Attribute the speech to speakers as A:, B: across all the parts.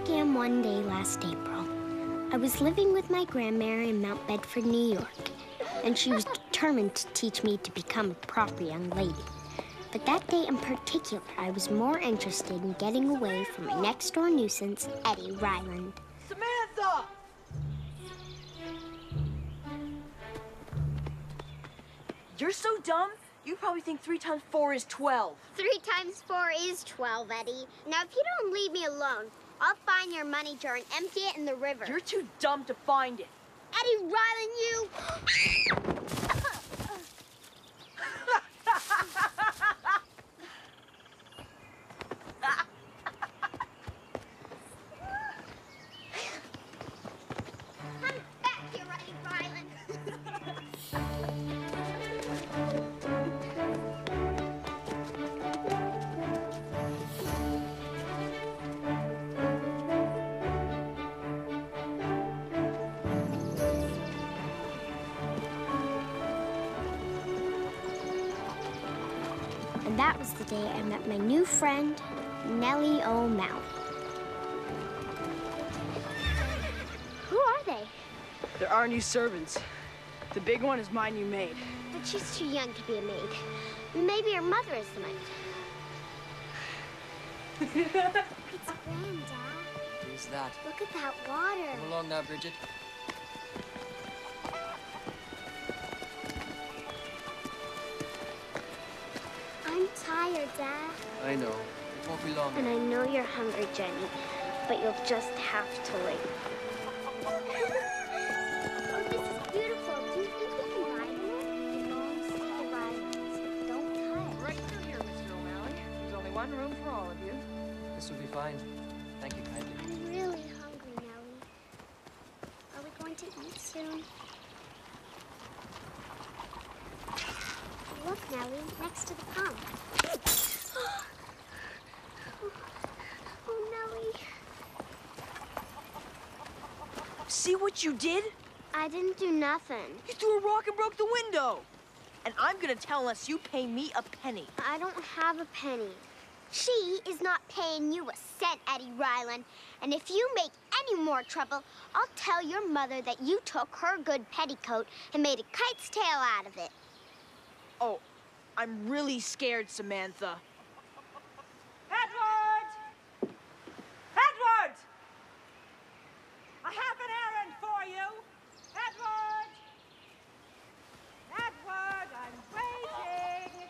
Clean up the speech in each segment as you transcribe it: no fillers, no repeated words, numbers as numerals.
A: began one day last April. I was living with my grandmother in Mount Bedford, New York, and she was determined to teach me to become a proper young lady. But that day in particular, I was more interested in getting away from my next-door nuisance, Eddie Ryland.
B: Samantha! You're so dumb, you probably think 3 times 4 is 12.
A: 3 times 4 is 12, Eddie. Now, if you don't leave me alone, I'll find your money jar and empty it in the river.
B: You're too dumb to find it.
A: Eddie Ryland, you! Come back here, Eddie Ryland. And that was the day I met my new friend, Nellie O'Malley. Who are they?
B: There are new servants. The big one is my new maid.
A: But she's too young to be a maid. Maybe her mother is the maid. It's Granddad.
C: Who's that?
A: Look at that water.
C: Come along now, Bridget.
A: I'm tired, Dad.
C: I know. It won't be long.
A: And I know you're hungry, Jenny, but you'll just have to wait. Oh, this is beautiful. Do you think we can ride in it? It belongs to the Rylands. Don't touch.
B: Right through here, Mr. O'Malley. There's only one room for all of you.
C: This will be fine. Thank you kindly.
A: I'm really hungry, Nellie. Are we going to eat soon? Look, Nellie, next to the pump. Oh, Nellie.
B: See what you did?
A: I didn't do nothing.
B: You threw a rock and broke the window. And I'm gonna tell unless you pay me a penny.
A: I don't have a penny. She is not paying you a cent, Eddie Ryland. And if you make any more trouble, I'll tell your mother that you took her good petticoat and made a kite's tail out of it.
B: Oh, I'm really scared, Samantha.
D: Edward! Edward! I have an errand for you. Edward! Edward, I'm waiting.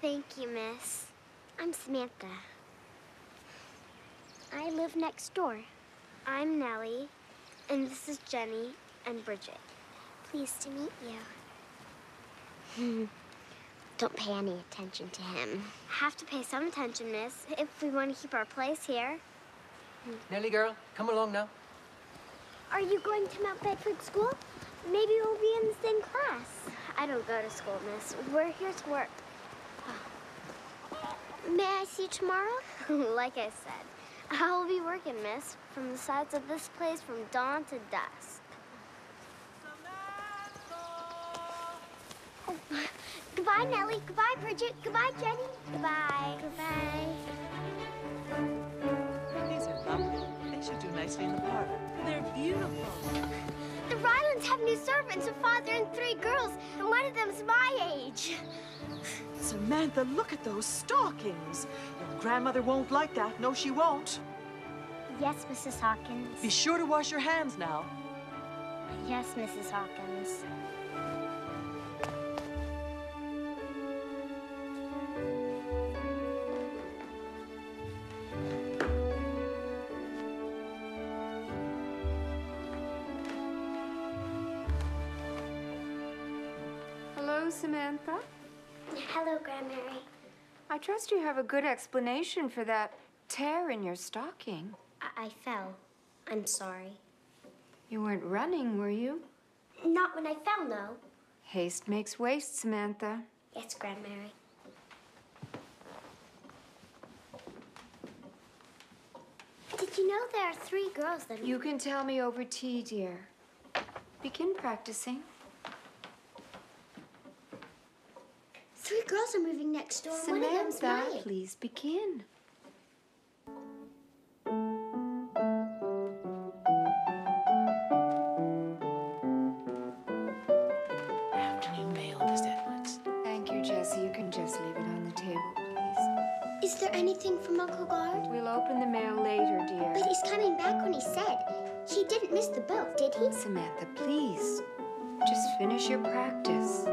A: Thank you, miss. I'm Samantha. I live next door. I'm Nellie, and this is Jenny and Bridget. Pleased to meet you. Don't pay any attention to him. Have to pay some attention, miss, if we want to keep our place here.
C: Nellie girl, come along now.
A: Are you going to Mount Bedford School? Maybe we'll be in the same class. I don't go to school, miss. We're here to work. May I see you tomorrow? Like I said, I'll be working, miss, from the sides of this place from dawn to dusk. Oh, goodbye, Nellie. Goodbye, Bridget. Goodbye, Jenny. Goodbye. Goodbye.
D: These are lovely. They should do nicely in the parlor. They're beautiful.
A: The Rylands have new servants, a father and 3 girls, and one of them's my age.
D: Samantha, look at those stockings. Your grandmother won't like that. No, she won't.
A: Yes, Mrs. Hawkins.
D: Be sure to wash your hands now.
A: Yes, Mrs. Hawkins.
E: Hello, Samantha.
A: Hello, Grandmary.
E: I trust you have a good explanation for that tear in your stocking.
A: I fell. I'm sorry.
E: You weren't running, were you?
A: Not when I fell, no.
E: Haste makes waste, Samantha.
A: Yes, Grandmary. Did you know there are 3 girls that...
E: You can tell me over tea, dear. Begin practicing.
A: 3 girls are moving next door. One of them's
E: Samantha,
A: mine.
E: please begin.
A: anything from Uncle Guard?
E: We'll open the mail later, dear.
A: But he's coming back when he said. He didn't miss the boat, did he?
E: Samantha, please. Just finish your practice.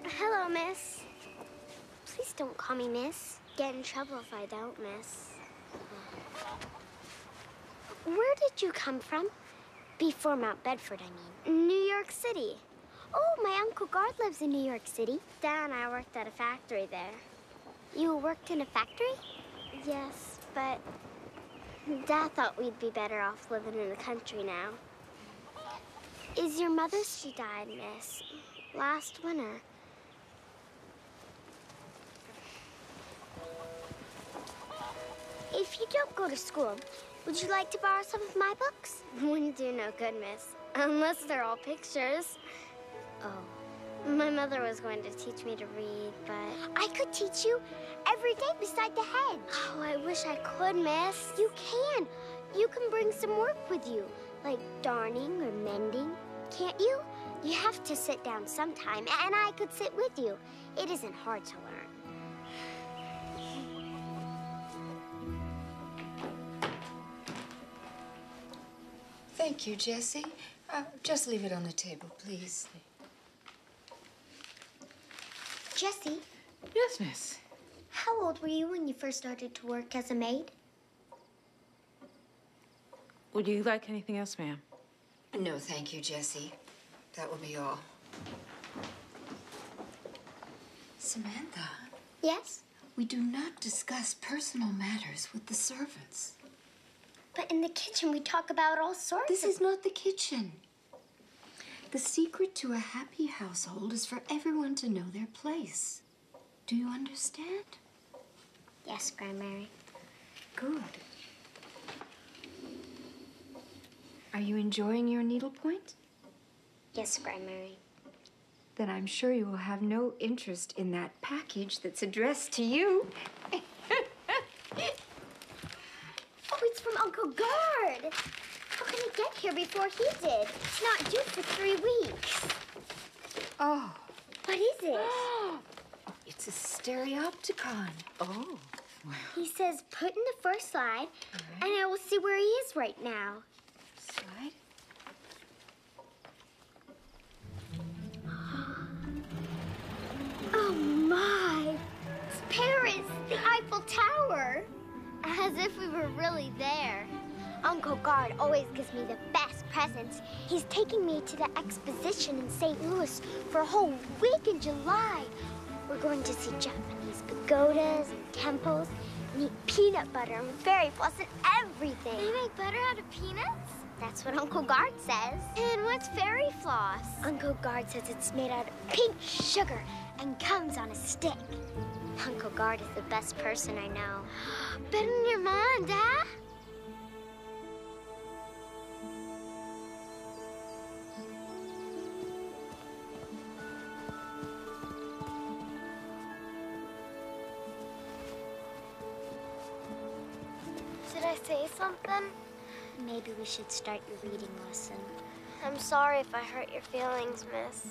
A: Hello, miss. Please don't call me miss. Get in trouble if I don't, miss. Where did you come from? Before Mount Bedford, I mean. New York City. Oh, my Uncle Guard lives in New York City. Dad and I worked at a factory there. You worked in a factory? Yes, but Dad thought we'd be better off living in the country now. Is your mother? She died, miss. Last winter. If you don't go to school, would you like to borrow some of my books? Wouldn't do no good, miss. Unless they're all pictures. Oh, my mother was going to teach me to read, but I could teach you every day beside the hedge. Oh, I wish I could, miss. You can. You can bring some work with you, like darning or mending. Can't you? You have to sit down sometime, and I could sit with you. It isn't hard to learn.
E: Thank you, Jessie. Just leave it on the table, please.
A: Jessie,
F: Yes, miss.
A: how old were you when you first started to work as a maid?
F: Would you like anything else, ma'am?
E: No, thank you, Jessie. That will be all. Samantha,
A: Yes,
E: we do not discuss personal matters with the servants.
A: but in the kitchen we talk about all sorts
E: This
A: of...
E: is not the kitchen. The secret to a happy household is for everyone to know their place. Do you understand?
A: Yes, Grandmary.
E: Good. Are you enjoying your needlepoint?
A: Yes, Grandmary.
E: Then I'm sure you will have no interest in that package that's addressed to you.
A: Oh, it's from Uncle Guard. How can it get here before he did? It's not due for 3 weeks.
E: Oh,
A: What is it?
E: it's a stereopticon.
F: Oh, well.
A: He says put in the first slide, and I will see where he is right now.
E: Slide.
A: Oh, my. It's Paris, the Eiffel Tower. As if we were really there. Uncle Guard always gives me the best presents. He's taking me to the exposition in St. Louis for a whole week in July. We're going to see Japanese pagodas and temples and eat peanut butter and fairy floss and everything. They make butter out of peanuts? That's what Uncle Guard says. And what's fairy floss? Uncle Guard says it's made out of pink sugar and comes on a stick. Uncle Guard is the best person I know. Better than your mom and Dad? Did I say something? Maybe we should start your reading lesson. I'm sorry if I hurt your feelings, miss.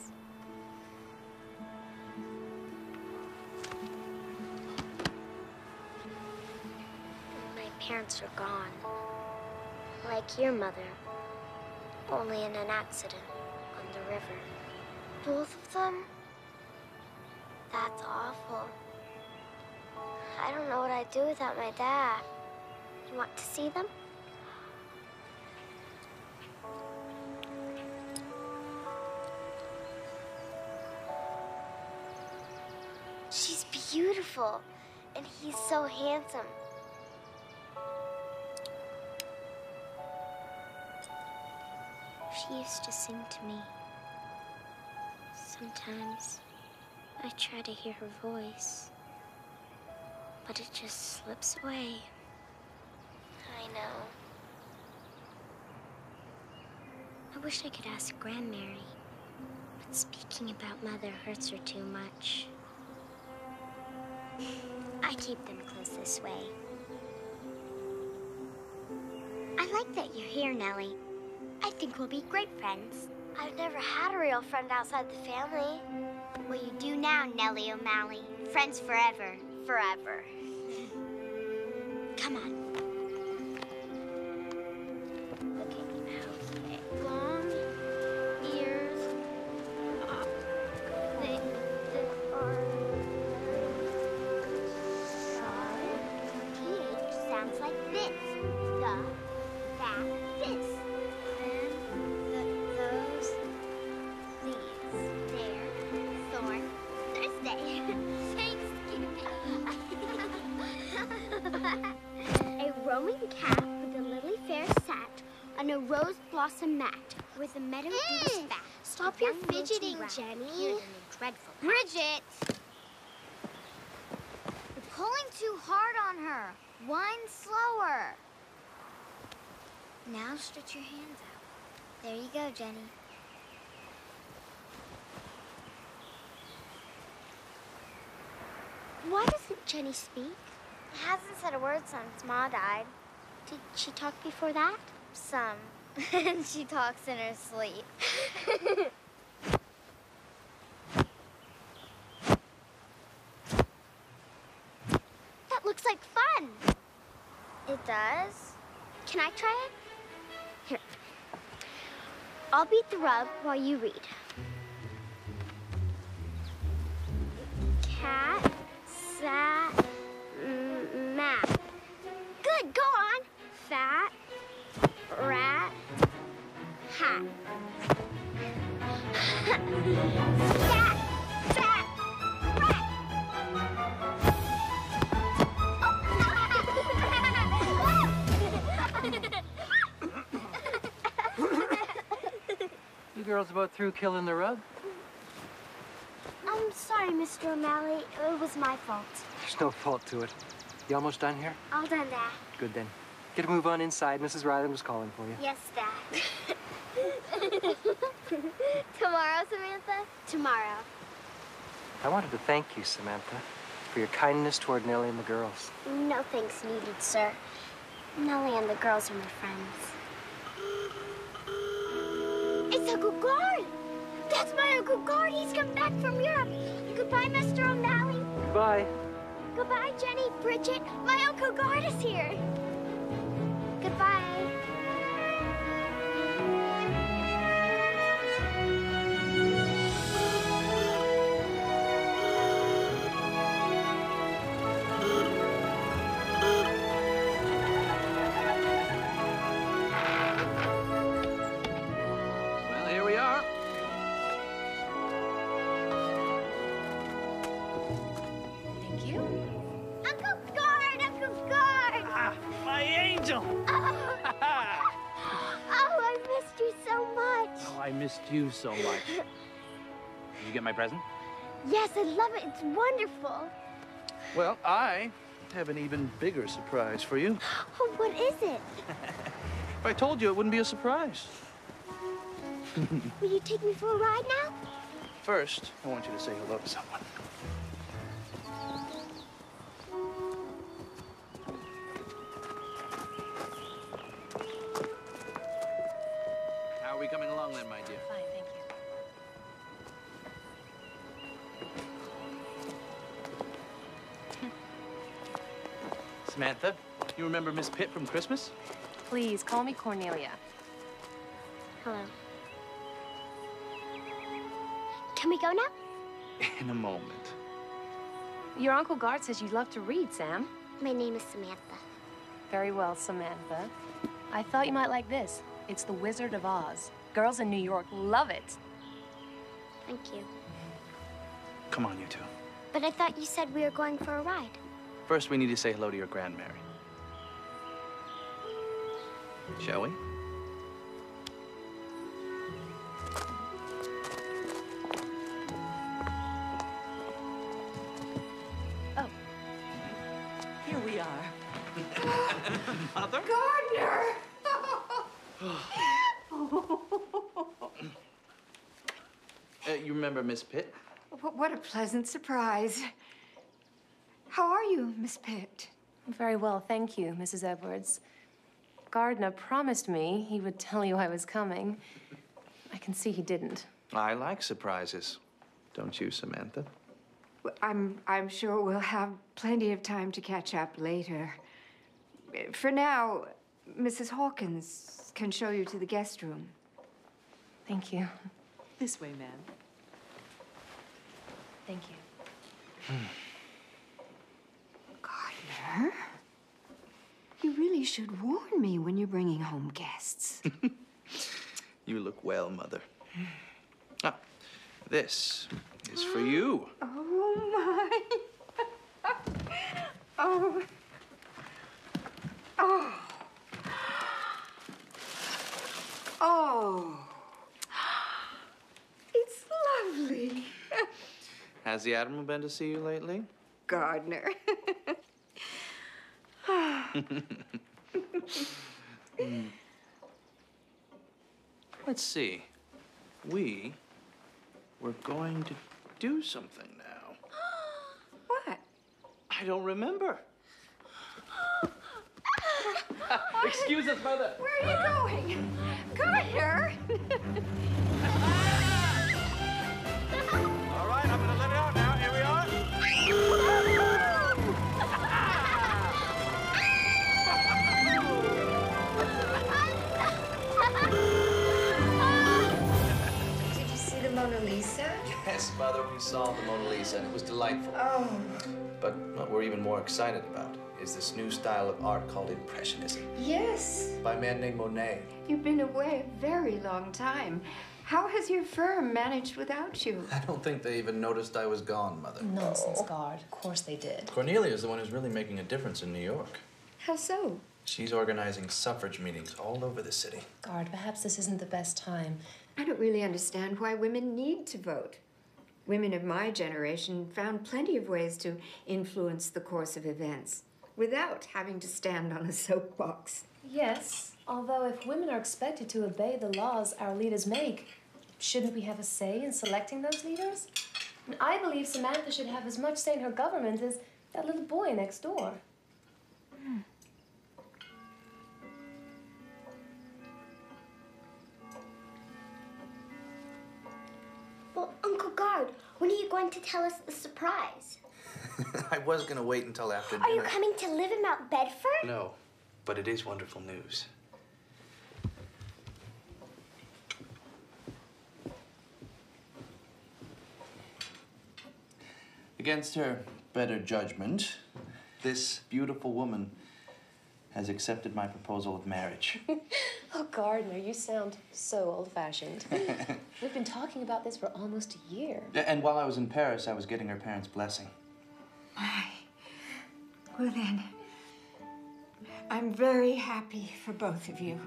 A: My parents are gone. Like your mother. Only in an accident on the river. Both of them? That's awful. I don't know what I'd do without my dad. You want to see them? She's beautiful, and he's so handsome. She used to sing to me. Sometimes I try to hear her voice, but it just slips away. I know. I wish I could ask Grandmary. But speaking about Mother hurts her too much. I keep them close this way. I like that you're here, Nellie. I think we'll be great friends. I've never had a real friend outside the family. Well, you do now, Nellie O'Malley. Friends forever. Forever. Come on. Okay. Long ears. Thick arms. TH sounds like this. The, that, this. Then those, these, there, thorn, Thursday. Thanks, Skippy. A roaming cat with a lily fair sat on a rose blossom mat where the meadow dew was fat. Stop your fidgeting, Jenny. Bridget! You're pulling too hard on her. Wind slower. Now stretch your hands out. There you go, Jenny. Why doesn't Jenny speak? Hasn't said a word since Ma died. Did she talk before that? Some. And she talks in her sleep. That looks like fun. It does? Can I try it? Here. I'll beat the rub while you read. Cat, sat, mat. Good, go on. Fat, rat, hat. Scat, fat, rat.
C: You girls about through killing the rug?
A: I'm sorry, Mr. O'Malley. It was my fault.
C: There's no fault to it. You almost done here?
A: All done, Dad.
C: Good then. Get a move on inside. Mrs. Ryland was calling for you.
A: Yes, Dad. Tomorrow, Samantha? Tomorrow.
C: I wanted to thank you, Samantha, for your kindness toward Nellie and the girls.
A: No thanks needed, sir. Nellie and the girls are my friends. It's Uncle Guard! That's my Uncle Guard! He's come back from Europe! Goodbye, Mr. O'Malley.
C: Goodbye.
A: Goodbye, Jenny, Bridget. My Uncle Guard is here. Goodbye.
G: Well, here we are.
F: Thank you.
A: Uncle Guard! Uncle Guard!
G: Ah, my angel!
A: Oh, I missed you so much.
G: Oh, I missed you so much. Did you get my present?
A: Yes, I love it. It's wonderful.
G: Well, I have an even bigger surprise for you.
A: Oh, what is it?
G: If I told you, it wouldn't be a surprise.
A: Will you take me for a ride now?
G: First, I want you to say hello to someone. How are we coming along then, my dear?
F: Fine, thank you.
G: Samantha, you remember Miss Pitt from Christmas?
H: Please, call me Cornelia.
A: Hello. Can we go now?
G: In a moment.
H: Your Uncle Guard says you love to read, Sam.
A: My name is Samantha.
H: Very well, Samantha. I thought you might like this. It's The Wizard of Oz. Girls in New York love it.
A: Thank you.
G: Come on, you two.
A: But I thought you said we were going for a ride.
G: First, we need to say hello to your Grandmary. Shall we?
H: Oh.
D: Here we are.
G: Mother?
D: Gardner!
G: You remember Miss Pitt?
E: What a pleasant surprise. How are you, Miss Pitt?
H: Very well, thank you, Mrs. Edwards. Gardner promised me he would tell you I was coming. I can see he didn't.
G: I like surprises. Don't you, Samantha?
E: I'm sure we'll have plenty of time to catch up later. For now, Mrs. Hawkins can show you to the guest room.
H: Thank you.
D: This way, ma'am.
H: Thank you.
E: Gardner, you really should warn me when you're bringing home guests.
G: You look well, Mother. Ah, this is for you.
E: Oh, my. Oh. Oh. Oh. It's lovely.
G: Has the Admiral been to see you lately?
E: Gardner.
G: Let's see. We were going to do something now.
E: What?
G: I don't remember. Excuse us, Mother.
E: Where are you going? Gardner!
G: All right, I'm gonna let it out now. Here we are.
E: Did you see the Mona Lisa?
I: Yes, Mother, we saw the Mona Lisa, and it was delightful.
E: Oh.
I: But what we're even more excited about is this new style of art called Impressionism
E: Yes.
I: by a man named Monet.
E: You've been away a very long time. How has your firm managed without you?
I: I don't think they even noticed I was gone, Mother.
H: Nonsense, Guard. Of course they did.
I: Cornelia is the one who's really making a difference in New York.
E: How so?
I: She's organizing suffrage meetings all over the city.
H: Guard, perhaps this isn't the best time.
E: I don't really understand why women need to vote. Women of my generation found plenty of ways to influence the course of events without having to stand on a soapbox.
H: Yes, although if women are expected to obey the laws our leaders make, shouldn't we have a say in selecting those leaders? And I believe Samantha should have as much say in her government as that little boy next door.
A: Well, Uncle Guard, when are you going to tell us the surprise?
I: I was going to wait until after
A: Are you
I: dinner.
A: coming to live in Mount Bedford?
I: No, but it is wonderful news. Against her better judgment, this beautiful woman has accepted my proposal of marriage.
H: Oh, Gardner, you sound so old-fashioned. We've been talking about this for almost a year.
I: And while I was in Paris, I was getting her parents' blessing.
E: My. Well then, I'm very happy for both of you.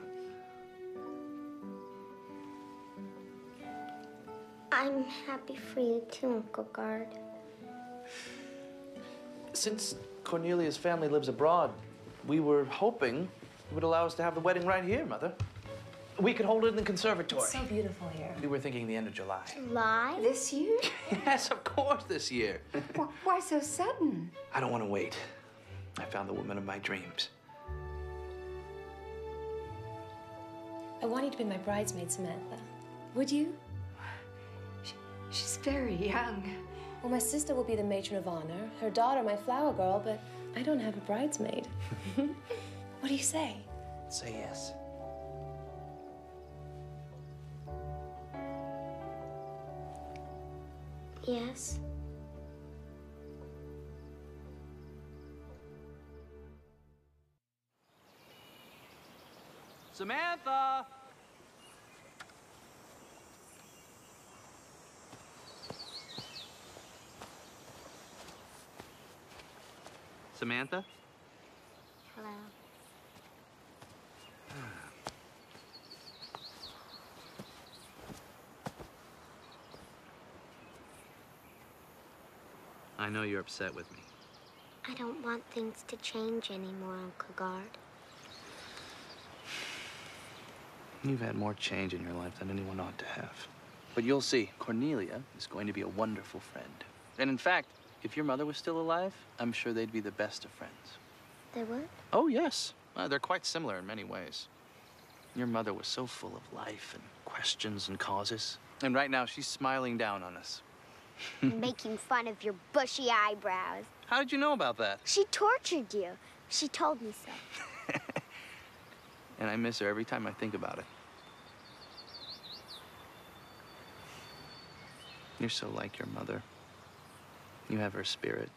A: I'm happy for you too, Uncle Guard.
G: Since Cornelia's family lives abroad, we were hoping it would allow us to have the wedding right here, Mother. We could hold it in the conservatory.
H: It's so beautiful here.
G: We were thinking the end of July.
A: July?
E: This year?
G: Yes, of course, this year.
E: Why so sudden?
G: I don't want to wait. I found the woman of my dreams.
H: I want you to be my bridesmaid, Samantha. Would you?
E: She's very young.
H: Well, my sister will be the matron of honor, her daughter my flower girl, but I don't have a bridesmaid. What do you say?
I: Say yes.
A: Yes.
G: Samantha! Samantha?
A: Hello.
G: I know you're upset with me.
A: I don't want things to change anymore, Uncle Guard.
G: You've had more change in your life than anyone ought to have. But you'll see, Cornelia is going to be a wonderful friend. And in fact, if your mother was still alive, I'm sure they'd be the best of friends.
A: They would?
G: Oh, yes. They're quite similar in many ways. Your mother was so full of life and questions and causes. And right now, she's smiling down on us.
A: Making fun of your bushy eyebrows.
G: How did you know about that?
A: She tortured you. She told me so.
G: And I miss her every time I think about it. You're so like your mother. You have her spirit.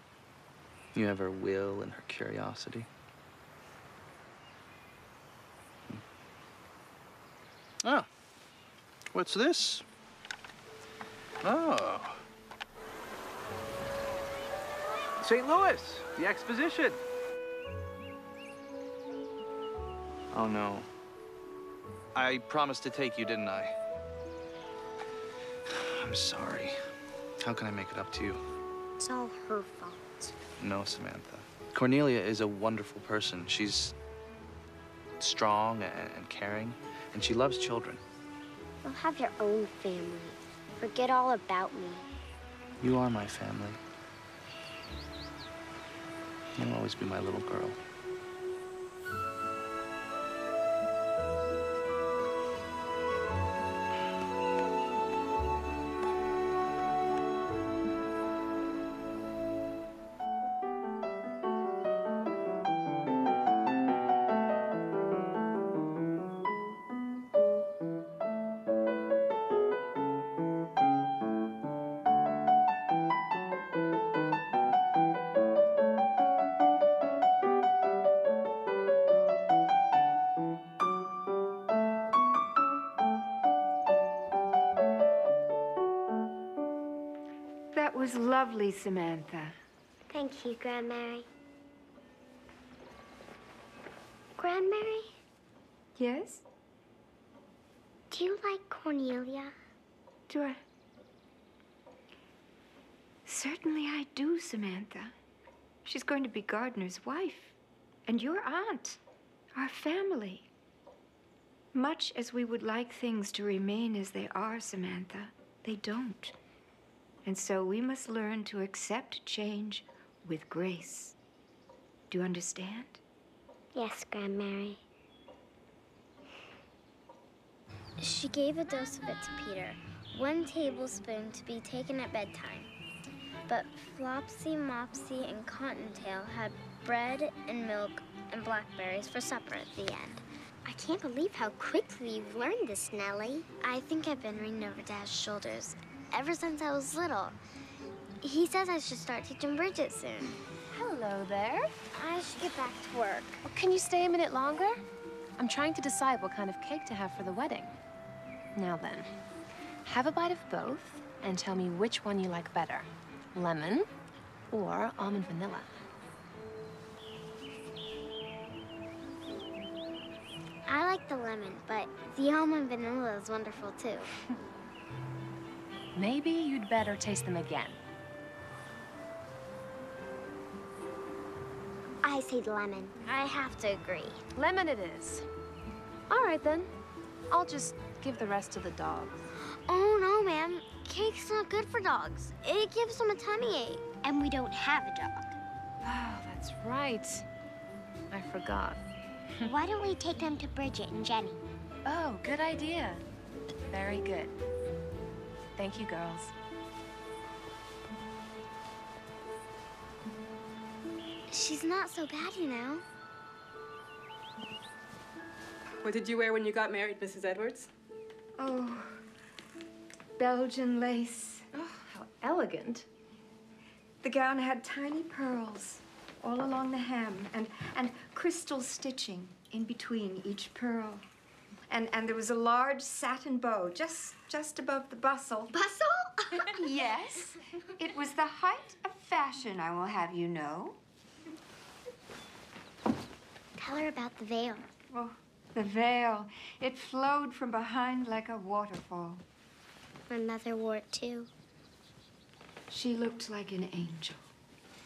G: You have her will and her curiosity. Oh, what's this? Oh. St. Louis, the exposition. Oh, no. I promised to take you, didn't I? I'm sorry. How can I make it up to you?
A: It's all her fault.
G: No, Samantha. Cornelia is a wonderful person. She's strong and caring, and she loves children.
A: You'll have your own family. Forget all about me.
G: You are my family. You'll always be my little girl.
E: That was lovely, Samantha.
A: Thank you, Grandmary. Grandmary,
E: Yes?
A: do you like Cornelia?
E: Do I? Certainly I do, Samantha. She's going to be Gardner's wife. And your aunt. Our family. Much as we would like things to remain as they are, Samantha, they don't. And so we must learn to accept change with grace. Do you understand?
A: Yes, Grandmary. She gave a dose of it to Peter, 1 tablespoon to be taken at bedtime. But Flopsy, Mopsy, and Cottontail had bread and milk and blackberries for supper at the end. I can't believe how quickly you've learned this, Nellie. I think I've been reading over Dad's shoulders ever since I was little. He says I should start teaching Bridget soon.
H: Hello there.
A: I should get back to work.
H: Well, can you stay a minute longer? I'm trying to decide what kind of cake to have for the wedding. Now then, have a bite of both and tell me which one you like better. Lemon or almond vanilla.
A: I like the lemon, but the almond vanilla is wonderful too.
H: Maybe you'd better taste them again.
A: I say lemon. I have to agree.
H: Lemon it is. All right, then. I'll just give the rest to the dog.
A: Oh, no, ma'am. Cake's not good for dogs. It gives them a tummy ache. And we don't have a dog.
H: Oh, that's right. I forgot.
A: Why don't we take them to Bridget and Jenny?
H: Oh, good idea. Very good. Thank you, girls.
A: She's not so bad, you know.
J: What did you wear when you got married, Mrs. Edwards?
E: Oh, Belgian lace.
H: Oh, how elegant.
E: The gown had tiny pearls all along the hem and crystal stitching in between each pearl. And there was a large satin bow just above the bustle.
A: Bustle?
E: Yes. It was the height of fashion, I will have you know.
A: Tell her about the veil.
E: Oh, the veil. It flowed from behind like a waterfall.
A: My mother wore it too.
E: She looked like an angel.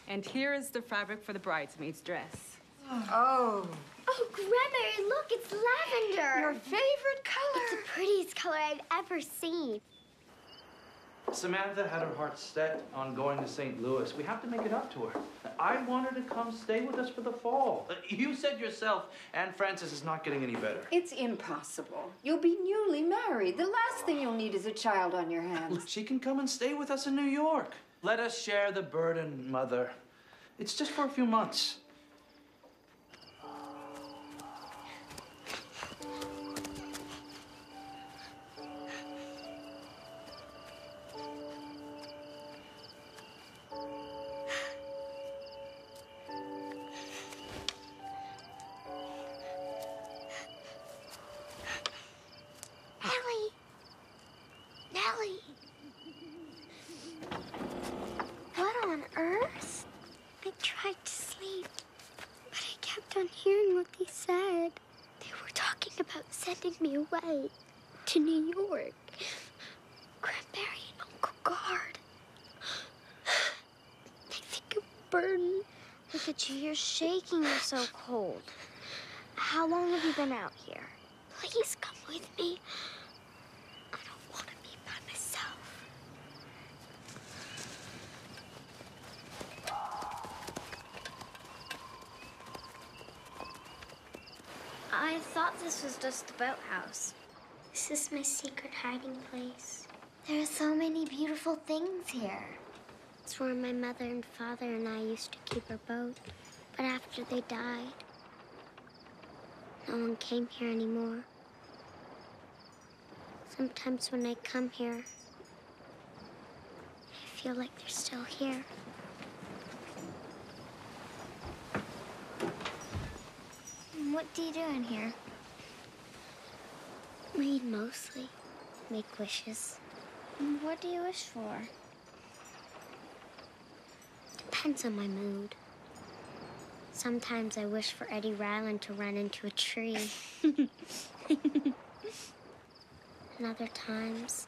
J: And here is the fabric for the bridesmaid's dress.
E: Oh.
A: Oh, Grandmary, look, it's lavender.
E: Your favorite color.
A: It's the prettiest color I've ever seen.
G: Samantha had her heart set on going to St. Louis. We have to make it up to her. I want her to come stay with us for the fall. You said yourself, Aunt Frances is not getting any better.
E: It's impossible. You'll be newly married. The last thing you'll need is a child on your hands.
G: She can come and stay with us in New York. Let us share the burden, Mother. It's just for a few months.
A: Nellie! What on earth? I tried to sleep, but I kept on hearing what they said. They were talking about sending me away to New York. Grandmary and Uncle Guard. I think I'm burning.
K: Look at you, you're shaking, you're so cold. How long have you been out here?
A: Please come with me. I don't want to be by myself.
K: I thought this was just the boathouse.
A: This is my secret hiding place.
K: There are so many beautiful things here.
A: It's where my mother and father and I used to keep our boat. But after they died, no one came here anymore. Sometimes when I come here, I feel like they're still here.
K: What do you do in here?
A: Read mostly. Make wishes.
K: What do you wish for?
A: Depends on my mood. Sometimes I wish for Eddie Ryland to run into a tree. And other times,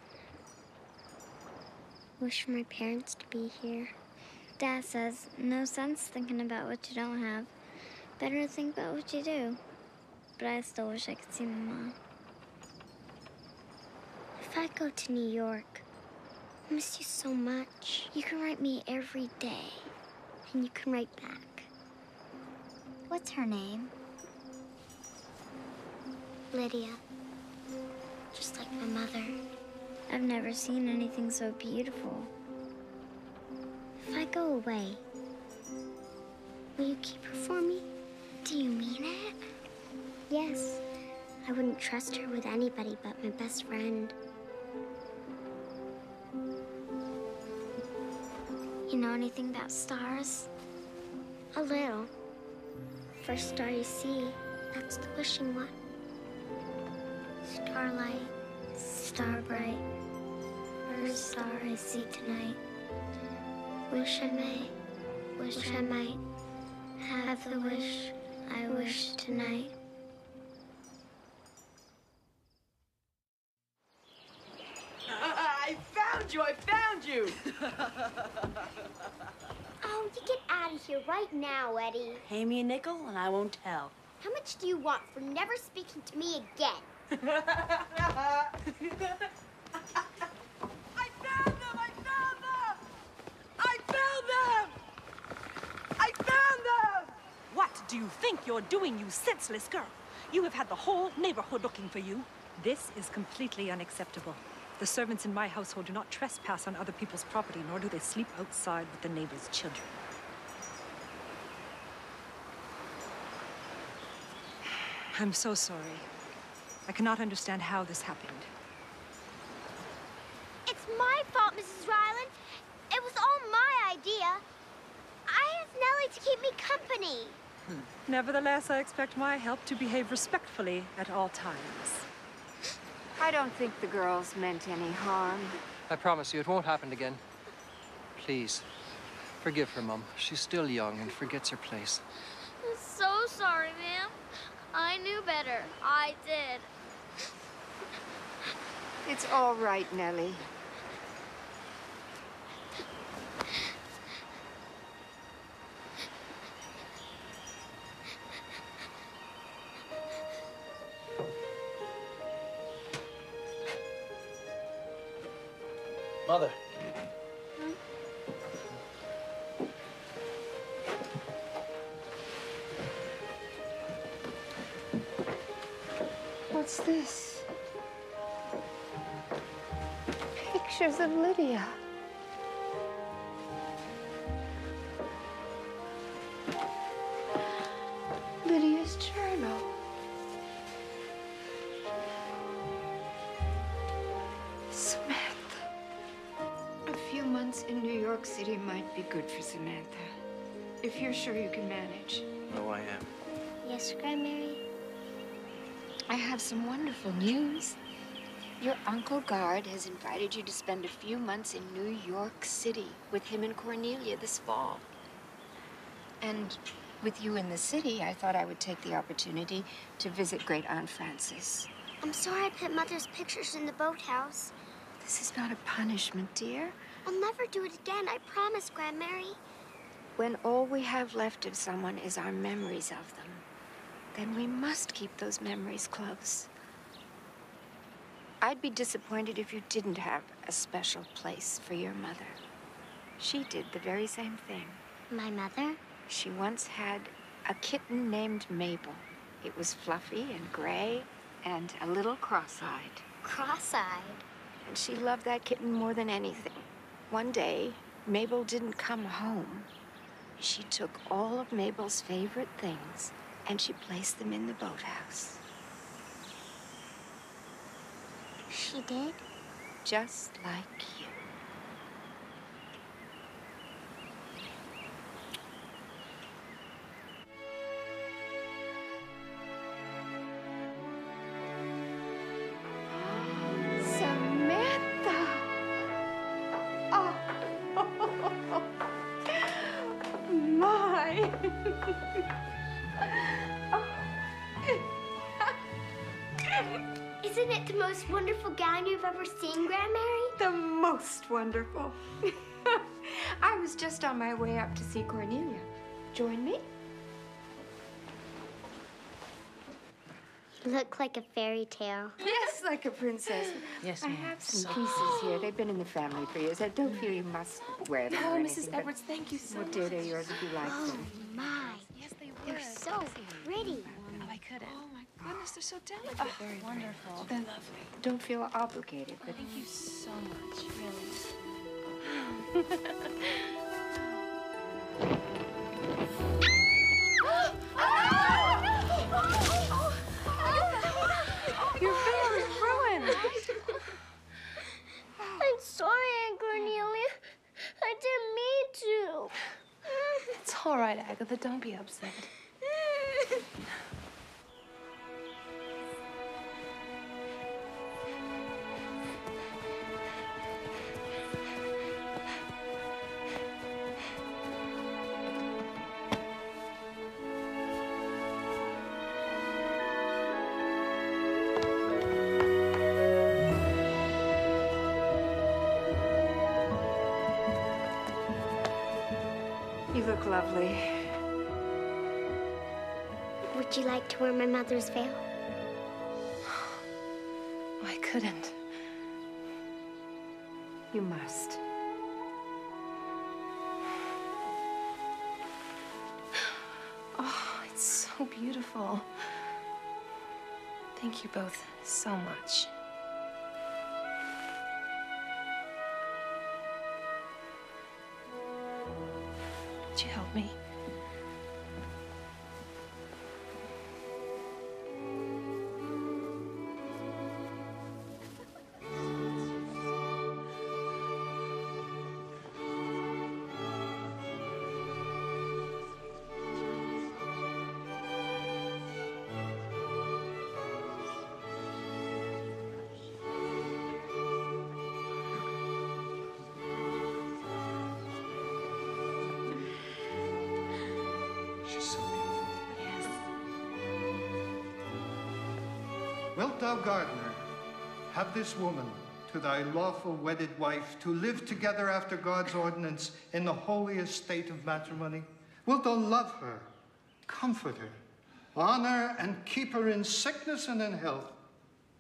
A: I wish for my parents to be here.
K: Dad says, no sense thinking about what you don't have. Better to think about what you do. But I still wish I could see my mom.
A: If I go to New York, I miss you so much. You can write me every day, and you can write back.
K: What's her name?
A: Lydia. Just like my mother.
K: I've never seen anything so beautiful.
A: If I go away, will you keep her for me?
K: Do you mean it?
A: Yes. I wouldn't trust her with anybody but my best friend.
K: You know anything about stars?
A: A little. First star you see, that's the wishing one. Starlight, star bright, first star I see tonight. Wish I may, wish I might, have the wish I wish tonight.
B: I found you! I found you!
A: Oh, you get out of here right now, Eddie.
B: Pay me a nickel and I won't tell.
A: How much do you want for never speaking to me again?
B: I found them! I found them! I found them! I found them!
L: What do you think you're doing, you senseless girl? You have had the whole neighborhood looking for you. This is completely unacceptable. The servants in my household do not trespass on other people's property, nor do they sleep outside with the neighbors' children. I'm so sorry. I cannot understand how this happened.
A: It's my fault, Mrs. Ryland. It was all my idea. I asked Nellie to keep me company.
L: Nevertheless, I expect my help to behave respectfully at all times.
E: I don't think the girls meant any harm.
C: I promise you it won't happen again. Please, forgive her, Mum. She's still young and forgets her place.
K: I'm so sorry, ma'am. I knew better. I did.
E: It's all right, Nellie.
G: Mother,
E: What's this? Pictures of Lydia. Lydia's journal. Samantha. A few months in New York City might be good for Samantha. If you're sure you can manage.
I: Oh, I am.
A: Yes, Grandmary?
E: I have some wonderful news. Your Uncle Gard has invited you to spend a few months in New York City with him and Cornelia this fall. And with you in the city, I thought I would take the opportunity to visit Great Aunt Frances.
A: I'm sorry I put Mother's pictures in the boathouse.
E: This is not a punishment, dear.
A: I'll never do it again, I promise, Grandmary.
E: When all we have left of someone is our memories of them, then we must keep those memories close. I'd be disappointed if you didn't have a special place for your mother. She did the very same thing.
A: My mother?
E: She once had a kitten named Mabel. It was fluffy and gray and a little cross-eyed.
A: Cross-eyed?
E: And she loved that kitten more than anything. One day, Mabel didn't come home. She took all of Mabel's favorite things and she placed them in the boathouse.
A: She did?
E: Just like you. Samantha! Oh, my!
A: Isn't it the most wonderful gown you've ever seen, Grandmary?
E: The most wonderful. I was just on my way up to see Cornelia. Join me?
A: You look like a fairy tale.
E: Yes, like a princess.
J: Yes,
E: I
J: ma'am.
E: have some pieces here. They've been in the family for years. I don't feel you must wear them.
H: Oh,
E: or
H: Mrs.
E: anything, but
H: Edwards, thank you so much.
E: Well, dear, they're yours if you like
A: Oh,
E: them.
A: my.
H: Yes, they were.
A: They're so pretty.
H: Oh, I couldn't.
J: Oh my goodness, they're so delicate.
H: Oh, very wonderful.
E: They're lovely. Don't feel obligated, but
H: Thank you so much, really.
E: your veil is ruined.
A: I'm sorry, Aunt Cornelia. I didn't mean to.
H: It's all right, Agatha. Don't be upset.
E: You look lovely.
A: Would you like to wear my mother's veil?
H: I couldn't.
E: You must.
H: Oh, it's so beautiful. Thank you both so much. Would you help me?
M: She's so beautiful. Wilt thou, gardener, have this woman to thy lawful wedded wife to live together after God's ordinance in the holiest state of matrimony? Wilt thou love her, comfort her, honor and keep her in sickness and in health,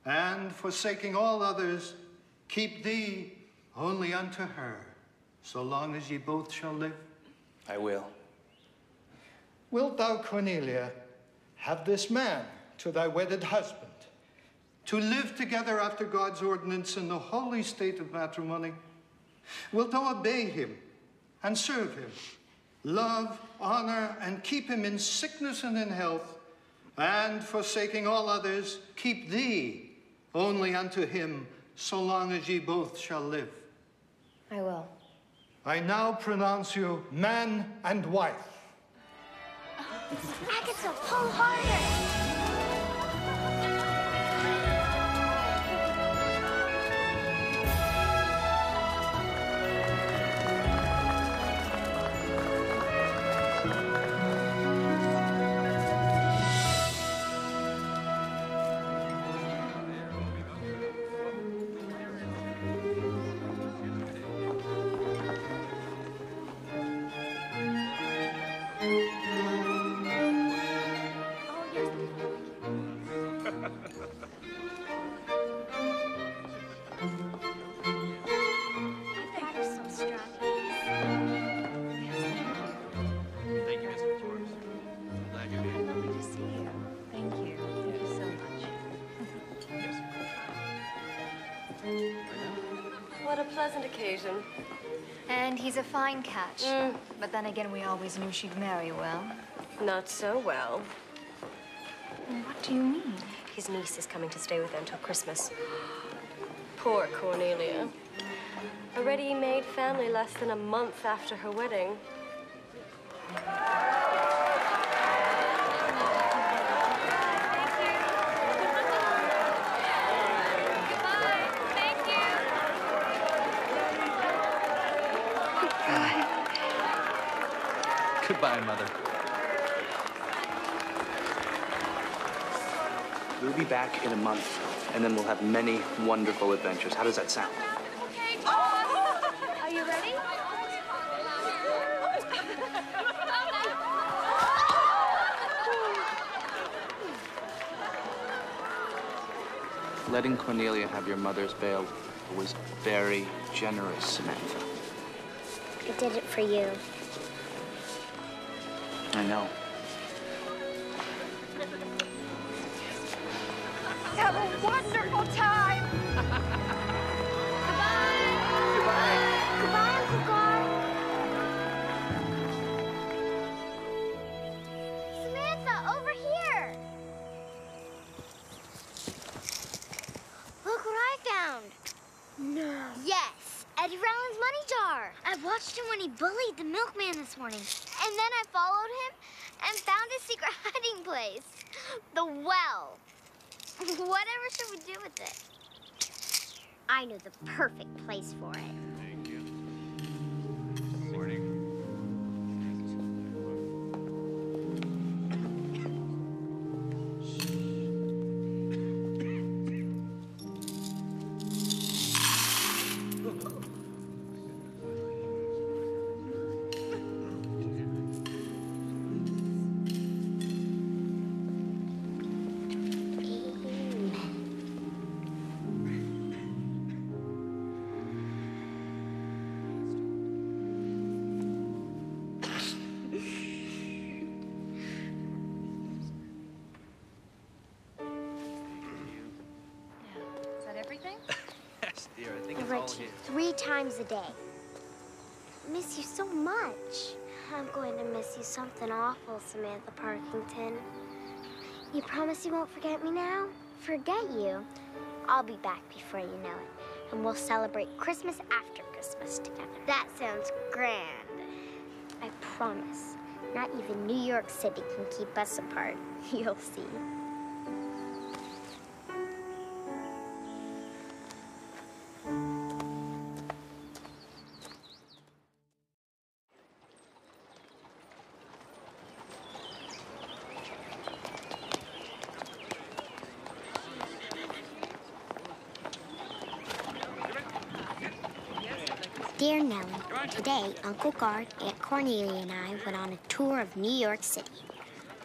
M: and, forsaking all others, keep thee only unto her, so long as ye both shall live?
I: I will.
M: Wilt thou, Cornelia, have this man to thy wedded husband, to live together after God's ordinance in the holy state of matrimony? Wilt thou obey him and serve him, love, honor, and keep him in sickness and in health, and, forsaking all others, keep thee only unto him, so long as ye both shall live?
H: I will.
M: I now pronounce you man and wife.
A: Agatha, pull harder!
N: What a pleasant occasion.
F: And he's a fine catch. But then again, we always knew she'd marry well.
N: Not so well.
F: What do you mean?
N: His niece is coming to stay with them till Christmas. Poor Cornelia. A ready-made family less than a month after her wedding.
I: Goodbye, Mother.
G: We'll be back in a month, and then we'll have many wonderful adventures. How does that sound?
F: Are you ready?
G: Letting Cornelia have your mother's bail was very generous, Samantha.
A: I did it for you.
G: I know.
F: Have a wonderful time!
A: Goodbye, Uncle Gar. Samantha, over here. Look what I found. No. Yes, Eddie Rowland's money jar. I watched him when he bullied the milkman this morning. And then I followed him and found his secret hiding place. The well. Whatever should we do with it? I know the perfect place for it.
O: Thank you. Good morning.
C: Yes, dear, I think
A: I
C: it's all
A: write you
C: here.
A: 3 times a day. I miss you so much. I'm going to miss you something awful, Samantha Parkington. You promise you won't forget me now? Forget you? I'll be back before you know it, and we'll celebrate Christmas after Christmas together. That sounds grand. I promise. Not even New York City can keep us apart. You'll see. Dear Nellie, today Uncle Gard, Aunt Cornelia, and I went on a tour of New York City.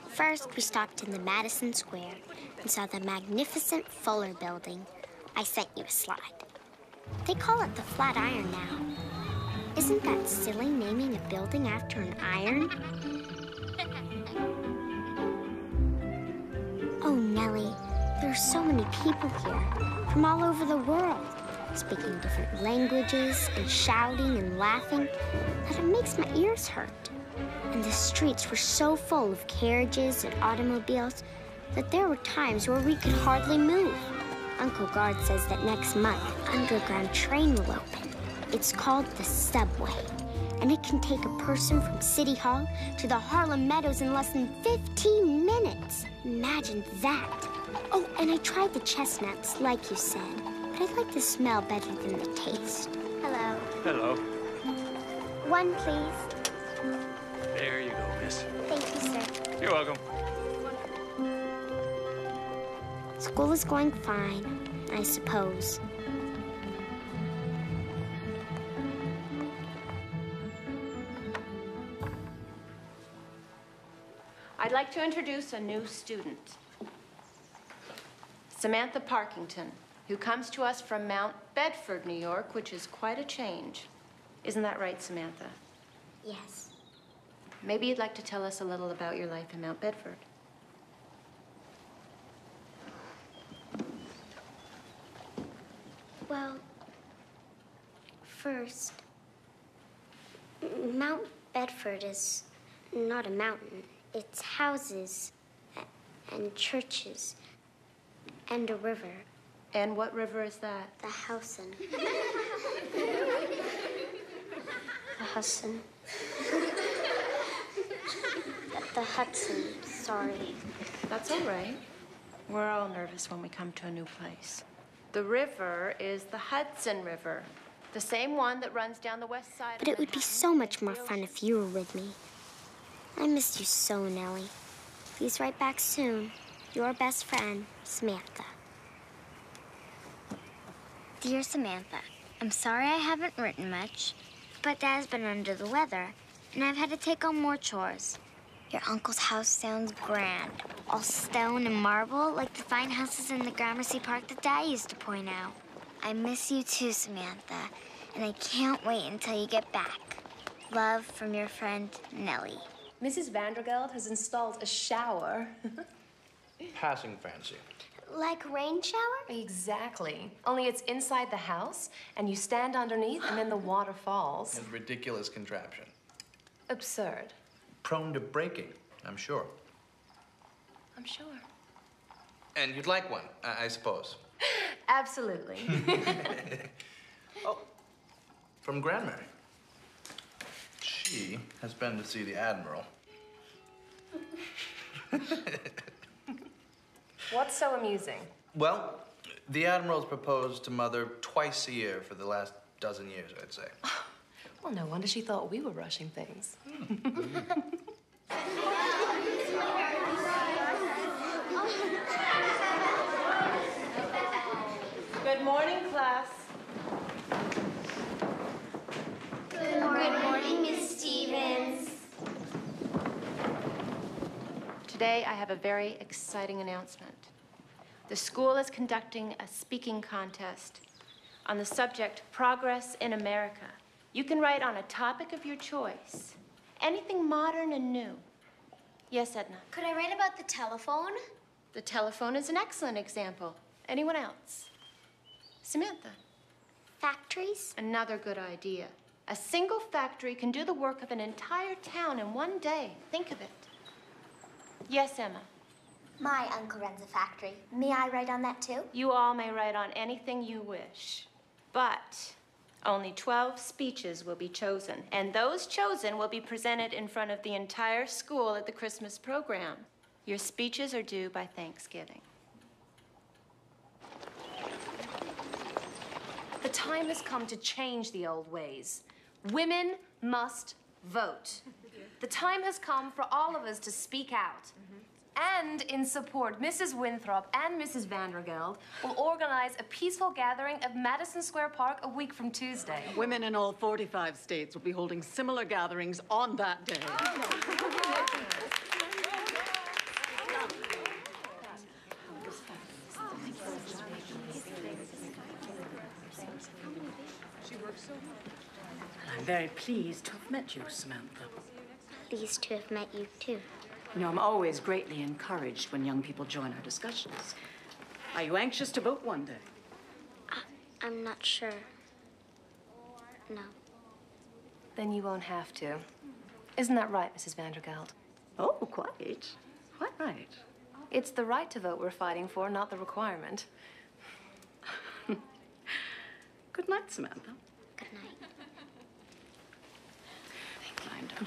A: First, we stopped in the Madison Square and saw the magnificent Fuller Building. I sent you a slide. They call it the Flatiron now. Isn't that silly, naming a building after an iron? Oh, Nellie, There are so many people here from all over the world, speaking different languages and shouting and laughing that it makes my ears hurt. And the streets were so full of carriages and automobiles that there were times where we could hardly move. Uncle Guard says that next month, an underground train will open. It's called the subway, and it can take a person from City Hall to the Harlem Meadows in less than 15 minutes. Imagine that. Oh, and I tried the chestnuts, like you said, but I like the smell better than the taste.
K: Hello.
O: Hello.
K: One, please.
O: There you go, miss.
K: Thank you, sir.
O: You're welcome.
A: School is going fine, I suppose.
P: I'd like to introduce a new student, Samantha Parkington, who comes to us from Mount Bedford, New York, which is quite a change. Isn't that right, Samantha?
A: Yes.
P: Maybe you'd like to tell us a little about your life in Mount Bedford.
A: Well, first, Mount Bedford is not a mountain. It's houses and churches and a river.
P: And what river is that?
A: The Hudson. The Hudson. The Hudson, sorry.
P: That's all right. We're all nervous when we come to a new place. The river is the Hudson River, the same one that runs down the west side
A: But it would be so much more fun if you were with me. I missed you so, Nellie. Please write back soon. Your best friend, Samantha.
K: Dear Samantha, I'm sorry I haven't written much, but Dad's been under the weather, and I've had to take on more chores. Your uncle's house sounds grand, all stone and marble, like the fine houses in the Gramercy Park that Dad used to point out. I miss you too, Samantha, and I can't wait until you get back. Love from your friend, Nellie.
H: Mrs. Vandergeld has installed a shower.
I: Passing fancy.
A: Like a rain shower?
H: Exactly. Only it's inside the house, and you stand underneath, and then the water falls.
I: A ridiculous contraption.
H: Absurd.
I: Prone to breaking, I'm sure.
H: I'm sure.
I: And you'd like one, I suppose.
H: Absolutely.
I: Oh, from Grandmary. She has been to see the Admiral.
H: What's so amusing?
I: Well, the Admiral's proposed to Mother twice a year for the last dozen years, I'd say.
H: Well, no wonder she thought we were rushing things.
P: Good morning, class.
A: Good morning, Miss Stevens.
P: Today, I have a very exciting announcement. The school is conducting a speaking contest on the subject Progress in America. You can write on a topic of your choice, anything modern and new. Yes, Edna?
A: Could I write about the telephone?
P: The telephone is an excellent example. Anyone else? Samantha?
A: Factories?
P: Another good idea. A single factory can do the work of an entire town in one day. Think of it. Yes, Emma?
A: My uncle runs a factory. May I write on that too?
P: You all may write on anything you wish, but only 12 speeches will be chosen, and those chosen will be presented in front of the entire school at the Christmas program. Your speeches are due by Thanksgiving.
H: The time has come to change the old ways. Women must vote. The time has come for all of us to speak out. And in support, Mrs. Winthrop and Mrs. Vandergeld will organize a peaceful gathering at Madison Square Park a week from Tuesday.
D: Women in all 45 states will be holding similar gatherings on that day.
Q: I'm very pleased to have met you, Samantha.
A: Pleased to have met you too.
Q: You know, I'm always greatly encouraged when young people join our discussions. Are you anxious to vote one day?
K: I'm not sure. No.
H: Then you won't have to. Isn't that right, Mrs. Vandergeld?
Q: Oh, quite. Quite right.
H: It's the right to vote we're fighting for, not the requirement.
Q: Good night, Samantha.
K: Good night.
Q: Thank you.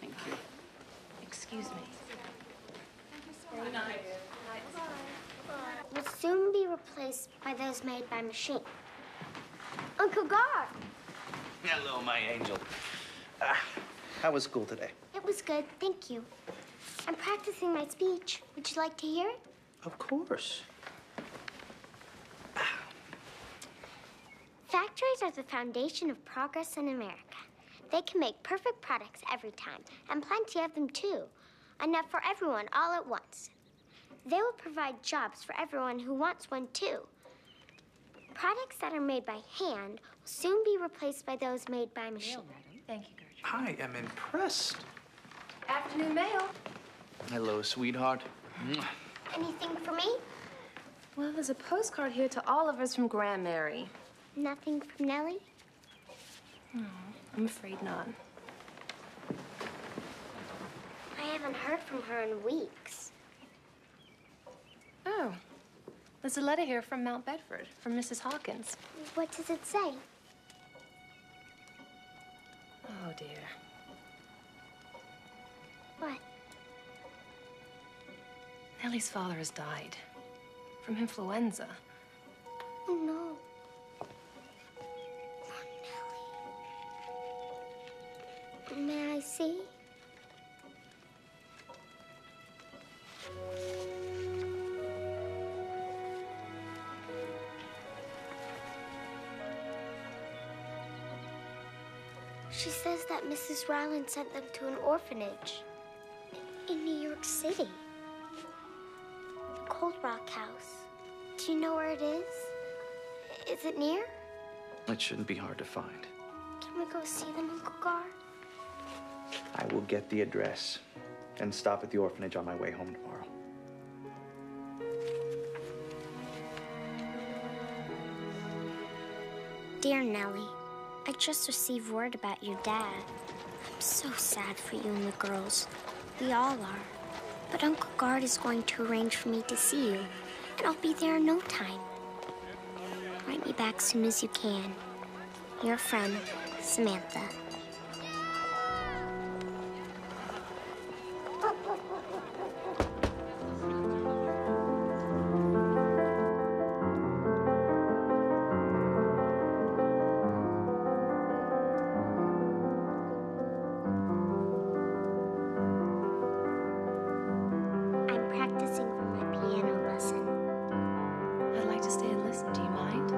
Q: Thank you.
H: Excuse me.
A: Good night. Will soon be replaced by those made by machine. Uncle Gar!
I: Hello, my angel. How was school today?
A: It was good, thank you. I'm practicing my speech. Would you like to hear it?
I: Of course.
A: Factories are the foundation of progress in America. They can make perfect products every time, and plenty of them too. Enough for everyone all at once. They will provide jobs for everyone who wants one too. Products that are made by hand will soon be replaced by those made by machine.
H: Thank you, Gertrude.
I: I am impressed.
H: Afternoon mail.
I: Hello, sweetheart.
A: Anything for me?
H: Well, there's a postcard here to all of us from Grandmary.
A: Nothing from Nellie?
H: No, I'm afraid not.
A: I haven't heard from her in weeks.
H: Oh, there's a letter here from Mount Bedford, from Mrs. Hawkins.
A: What does it say?
H: Oh, dear.
A: What?
H: Nellie's father has died from influenza.
A: Oh, no. Poor Nellie. May I see? She says that Mrs. Rowland sent them to an orphanage in New York City. The Cold Rock House. Do you know where it is? Is it near?
I: It shouldn't be hard to find.
A: Can we go see them, Uncle Gar?
I: I will get the address and stop at the orphanage on my way home tomorrow.
A: Dear Nellie, I just received word about your dad. I'm so sad for you and the girls. We all are. But Uncle Gard is going to arrange for me to see you, and I'll be there in no time. Write me back soon as you can. Your friend, Samantha. I'm practicing for my piano lesson.
H: I'd like to stay and listen. Do you mind?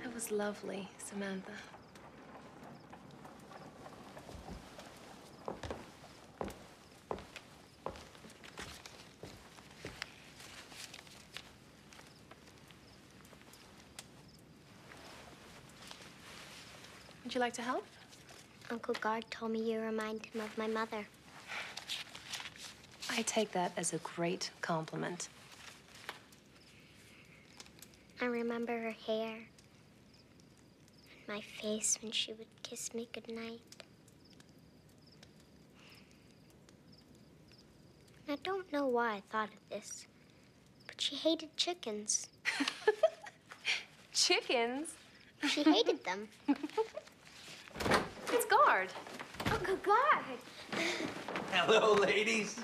H: That was lovely, Samantha. Would you like to help?
A: Uncle Gard told me you remind him of my mother.
H: I take that as a great compliment.
A: I remember her hair and my face when she would kiss me goodnight. I don't know why I thought of this, but she hated chickens.
H: Chickens?
A: She hated them.
H: It's Gard.
A: Uncle Gard!
I: Hello, ladies.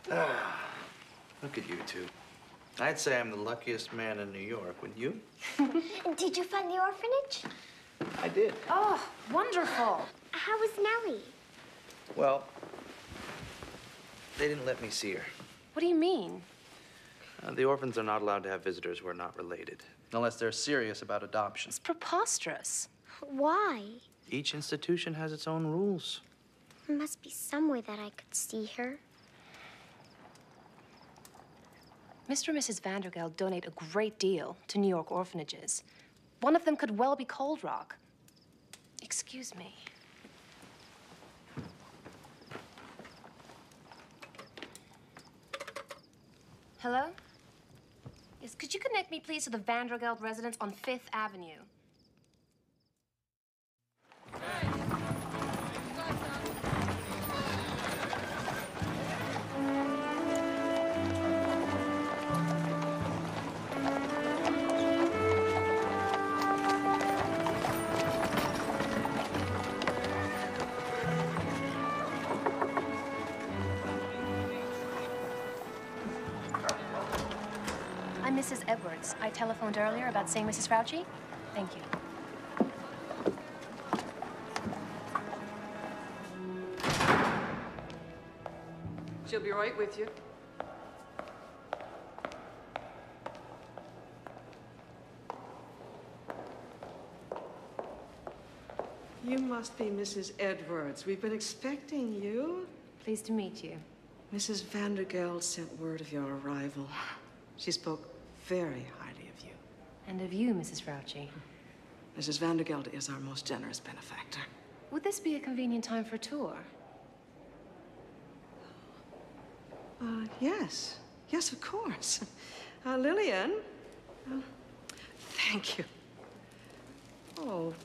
I: Look at you two. I'd say I'm the luckiest man in New York, wouldn't you?
A: Did you find the orphanage?
I: I did. They didn't let me see her.
P: What do you mean?
I: The orphans are not allowed to have visitors who are not related. Unless they're serious about adoption.
P: It's preposterous.
A: Why?
I: Each institution has its own rules.
A: There must be some way that I could see her.
H: Mr. and Mrs. Vandergeld donate a great deal to New York orphanages. One of them could well be Cold Rock. Excuse me. Hello? Yes, could you connect me, please, to the Vandergeld residence on 5th Avenue? I'm Mrs. Edwards. I telephoned earlier about seeing Mrs. Fauci. Thank you.
D: She'll be right with you. You must be Mrs. Edwards. We've been expecting you.
H: Pleased to meet you.
D: Mrs. Vandergeld sent word of your arrival. She spoke very highly of you.
H: And of you, Mrs. Fauci.
D: Mrs. Vandergeld is our most generous benefactor.
H: Would this be a convenient time for a tour?
D: Yes. Yes, of course. Lillian. Thank you. Oh.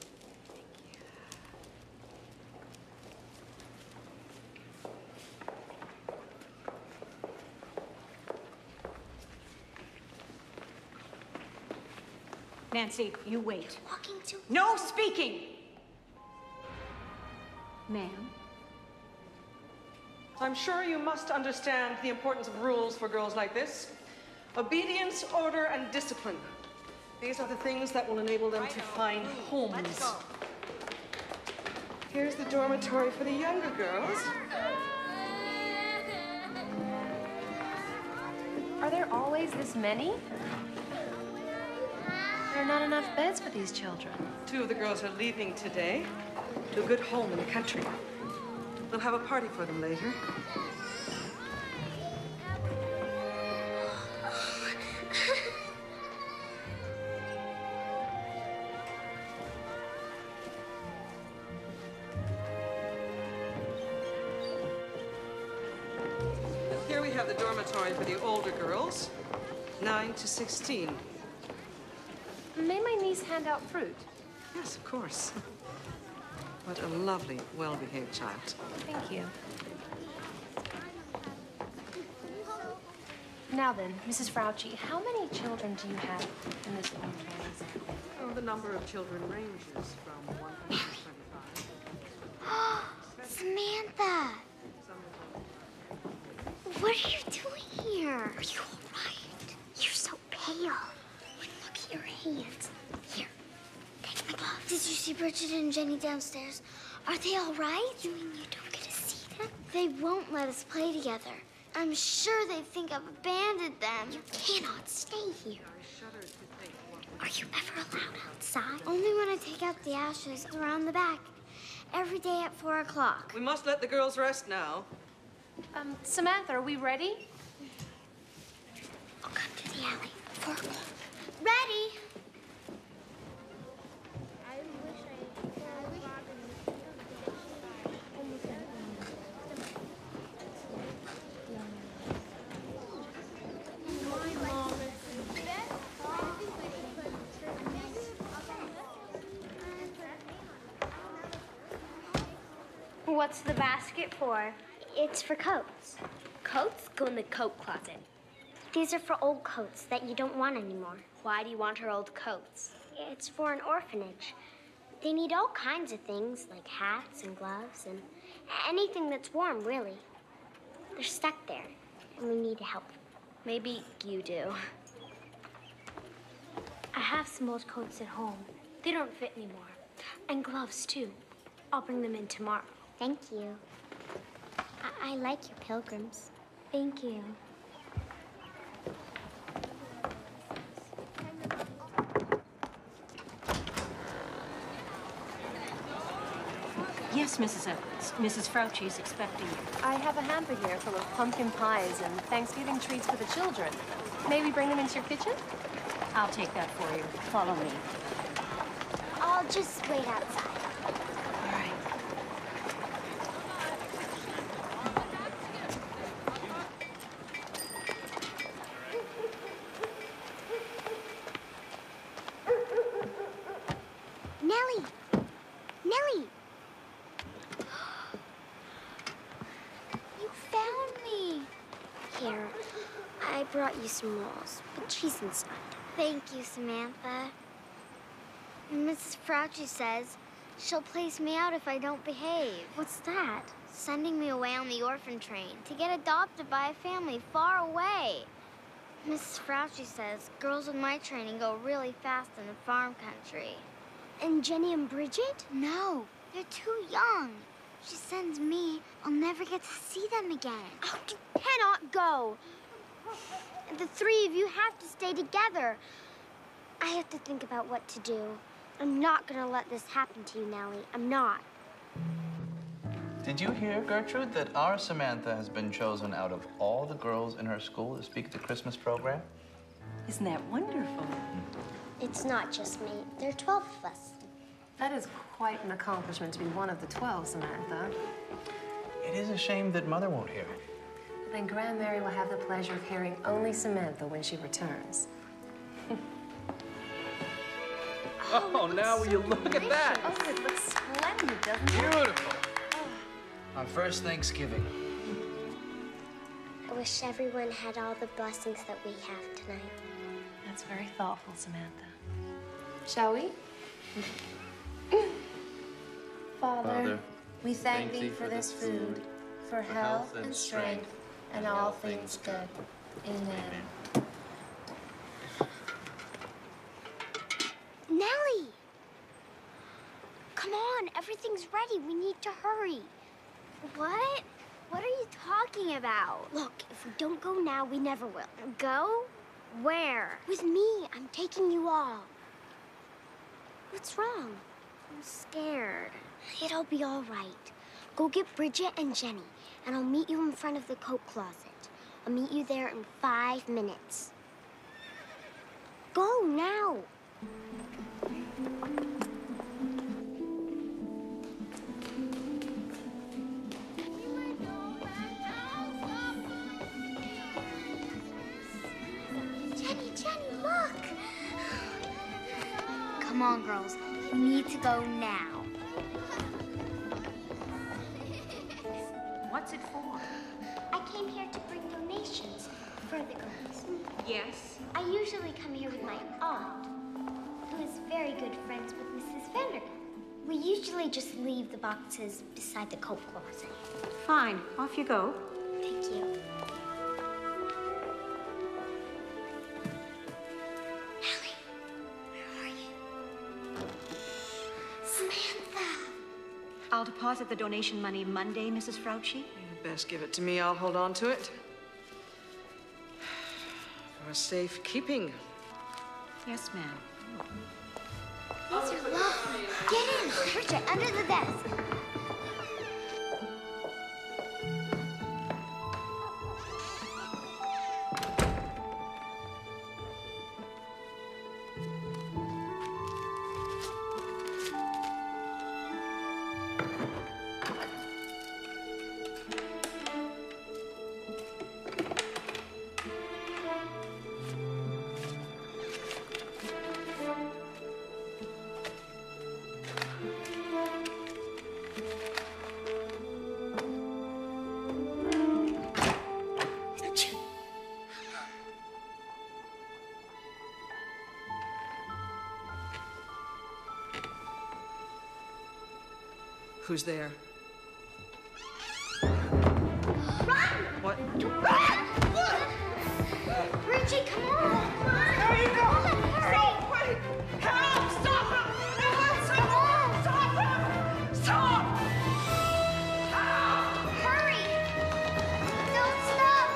L: Nancy, you wait.
A: Walking to...
L: No speaking!
J: Ma'am?
D: I'm sure you must understand the importance of rules for girls like this. Obedience, order, and discipline. These are the things that will enable them to find homes. Here's the dormitory for the younger girls.
H: Are there always this many? There are not enough beds for these children.
D: 2 of the girls are leaving today to a good home in the country. We'll have a party for them later. Here we have the dormitory for the older girls, 9 to 16.
H: May my niece hand out fruit?
D: Yes, of course. What a lovely, well-behaved child.
H: Thank you. Now then, Mrs. Fauci, how many children do you have in this dormitory?
D: Oh, the number of children ranges from 125.
A: Samantha! What are you doing here? Are you all right? You're so pale. Look at your hands. Here, take my gloves. Did you see Bridget and Jenny downstairs? Are they all right? You mean you don't get to see them? They won't let us play together. I'm sure they think I've abandoned them. You cannot stay here. Are you ever allowed outside? Only when I take out the ashes around the back. Every day at 4 o'clock.
D: We must let the girls rest now.
H: Samantha, are we ready?
A: I'll come to the alley. 4 o'clock. Ready?
K: What's the basket for?
A: It's for coats.
K: Coats go in the coat closet.
A: These are for old coats that you don't want anymore.
K: Why do you want her old coats?
A: It's for an orphanage. They need all kinds of things, like hats and gloves and anything that's warm, really. They're stuck there, and we need help.
K: Maybe you do.
A: I have some old coats at home. They don't fit anymore. And gloves, too. I'll bring them in tomorrow. Thank you. I like your pilgrims.
K: Thank you.
R: Yes, Mrs. Evans. Mrs. Fauci is expecting you.
H: I have a hamper here full of pumpkin pies and Thanksgiving treats for the children. May we bring them into your kitchen?
R: I'll take that for you. Follow me.
K: I'll just wait outside.
R: All right.
K: Nellie! Nellie! You found me! Here, I brought you some rolls, but she's inside. Thank you, Samantha. Mrs. Fauci says she'll place me out if I don't behave. What's that? Sending me away on the orphan train to get adopted by a family far away. Mrs. Fauci says girls with my training go really fast in the farm country. And Jenny and Bridget? No, they're too young. She sends me, I'll never get to see them again. Oh, you cannot go. The three of you have to stay together. I have to think about what to do. I'm not gonna let this happen to you, Nellie. I'm not.
I: Did you hear, Gertrude, that our Samantha has been chosen out of all the girls in her school to speak at the Christmas program?
R: Isn't that wonderful?
K: It's not just me. There are 12 of us.
H: That is quite an accomplishment to be one of the 12, Samantha.
I: It is a shame that Mother won't hear it.
H: Then Grand Mary will have the pleasure of hearing only Samantha when she returns.
I: Oh, now will you look at that?
H: Oh, it looks splendid, doesn't it?
I: Beautiful. Our first Thanksgiving.
K: I wish everyone had all the blessings that we have tonight.
H: That's very thoughtful, Samantha. Shall we? Father, we thank thee for this food, for health and strength, and all things good. Amen.
K: Nellie! Come on, everything's ready. We need to hurry. What? What are you talking about? Look, if we don't go now, we never will. Go? Where? With me. I'm taking you all. What's wrong? I'm scared. It'll be all right. Go get Bridget and Jenny, and I'll meet you in front of the coat closet. I'll meet you there in 5 minutes. Go now. Jenny, look! Come on, girls. We need to go now.
R: What's it for?
K: I came here to bring donations for the girls.
R: Yes?
K: I usually come here with my aunt, who is very good friends with Mrs. Vandergrift. We usually just leave the boxes beside the coat closet.
R: Fine. Off you go.
K: Thank you. Nellie, where are you? Samantha!
R: I'll deposit the donation money Monday, Mrs. Fauci.
D: You best give it to me. I'll hold on to it. For safekeeping.
R: Yes, ma'am.
K: These are lovely. Get in! Bridget, under the desk.
D: Who's there?
K: Run!
D: What?
K: Run! Bridget, come on! Come on!
B: There you go!
K: Hurry!
B: Stop! Wait! Help! Stop him! Stop! Stop him! Stop! Help!
K: Hurry! Don't stop!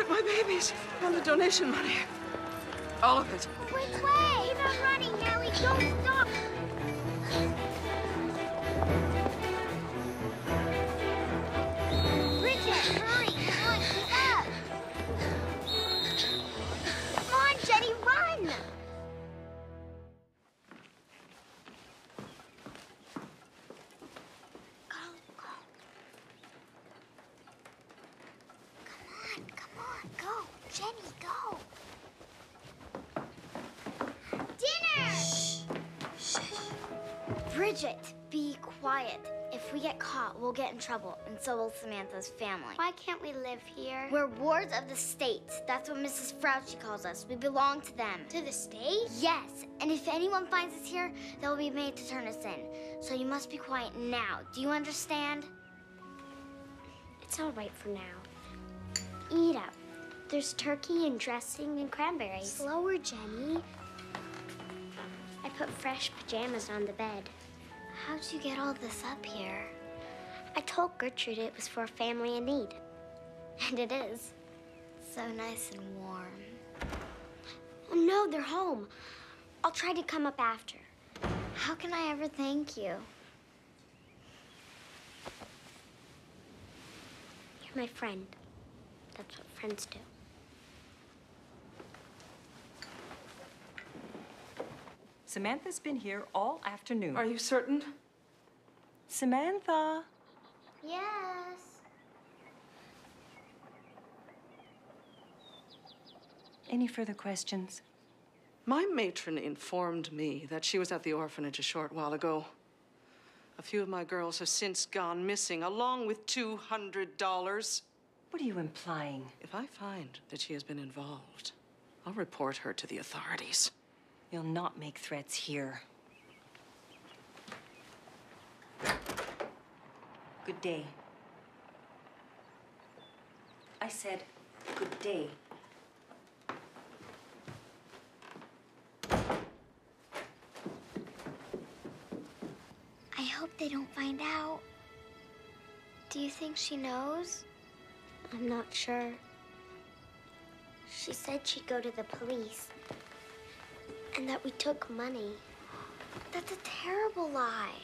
J: have my babies and the donation money. All of it.
A: Which way? Keep on running, Nellie. Don't stop. Bridget, hurry. Come on, keep up. Come on, Jenny, run. Go, Jenny, go. Dinner! Shh. Bridget, be quiet. If we get caught, we'll get in trouble, and so will Samantha's family. Why can't we live here? We're wards of the state. That's what Mrs. Fauci calls us. We belong to them. To the state? Yes, and if anyone finds us here, they'll be made to turn us in. So you must be quiet now. Do you understand? It's all right for now. Eat up. There's turkey and dressing and cranberries. Slower, Jenny. I put fresh pajamas on the bed. How'd you get all this up here? I told Gertrude it was for a family in need. And it is. So nice and warm. Oh, no, they're home. I'll try to come up after. How can I ever thank you? You're my friend. That's what friends do.
J: Samantha's been here all afternoon.
D: Are you certain?
J: Samantha.
A: Yes.
J: Any further questions?
D: My matron informed me that she was at the orphanage a short while ago. A few of my girls have since gone missing, along with $200.
J: What are you implying?
D: If I find that she has been involved, I'll report her to the authorities.
J: You'll not make threats here. Good day. I said, good day.
A: I hope they don't find out. Do you think she knows? I'm not sure. She said she'd go to the police and that we took money. That's a terrible lie.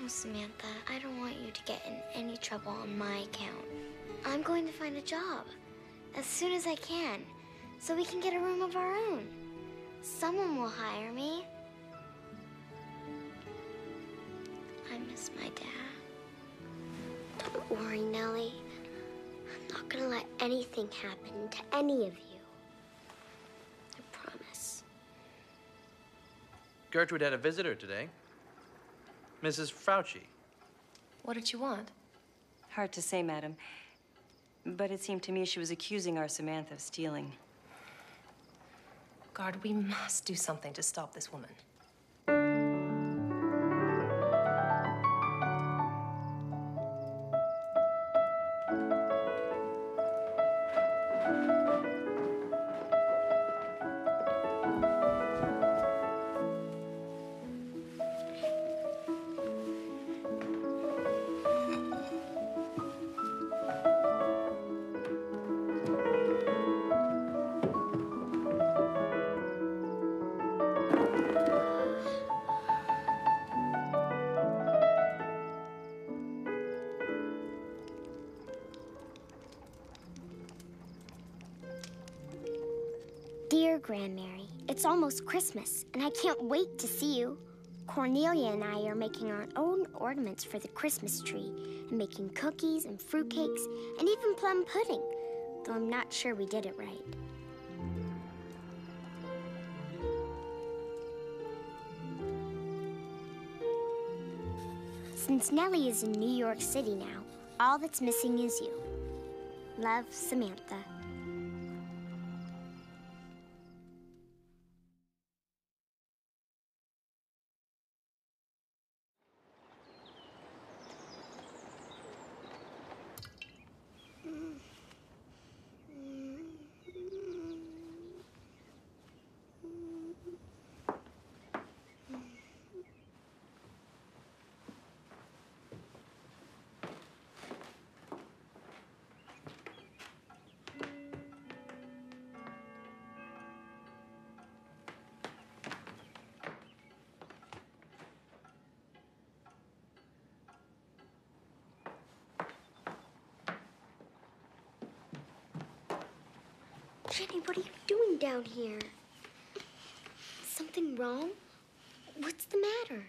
A: Oh, Samantha, I don't want you to get in any trouble on my account. I'm going to find a job as soon as I can so we can get a room of our own. Someone will hire me. I miss my dad. Don't worry, Nellie. I'm not gonna let anything happen to any of you. I promise.
I: Gertrude had a visitor today. Mrs. Fauci.
H: What did you want?
J: Hard to say, madam. But it seemed to me she was accusing our Samantha of stealing.
H: Guard, we must do something to stop this woman.
A: Dear Grandmary, it's almost Christmas, and I can't wait to see you. Cornelia and I are making our own ornaments for the Christmas tree, and making cookies and fruitcakes, and even plum pudding, though I'm not sure we did it right. Since Nellie is in New York City now, all that's missing is you. Love, Samantha. Jenny, what are you doing down here? Is something wrong? What's the matter?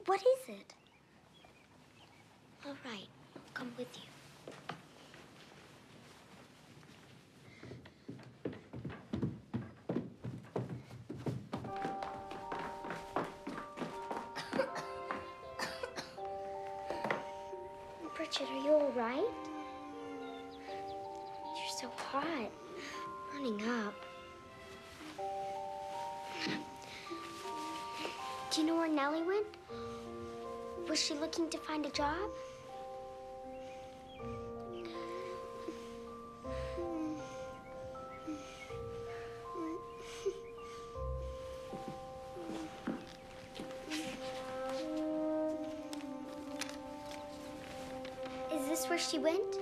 A: What is it? All right, I'll come with you. Bridget, are you all right? You're so hot. Running up. Do you know where Nellie went? Was she looking to find a job? Is this where she went?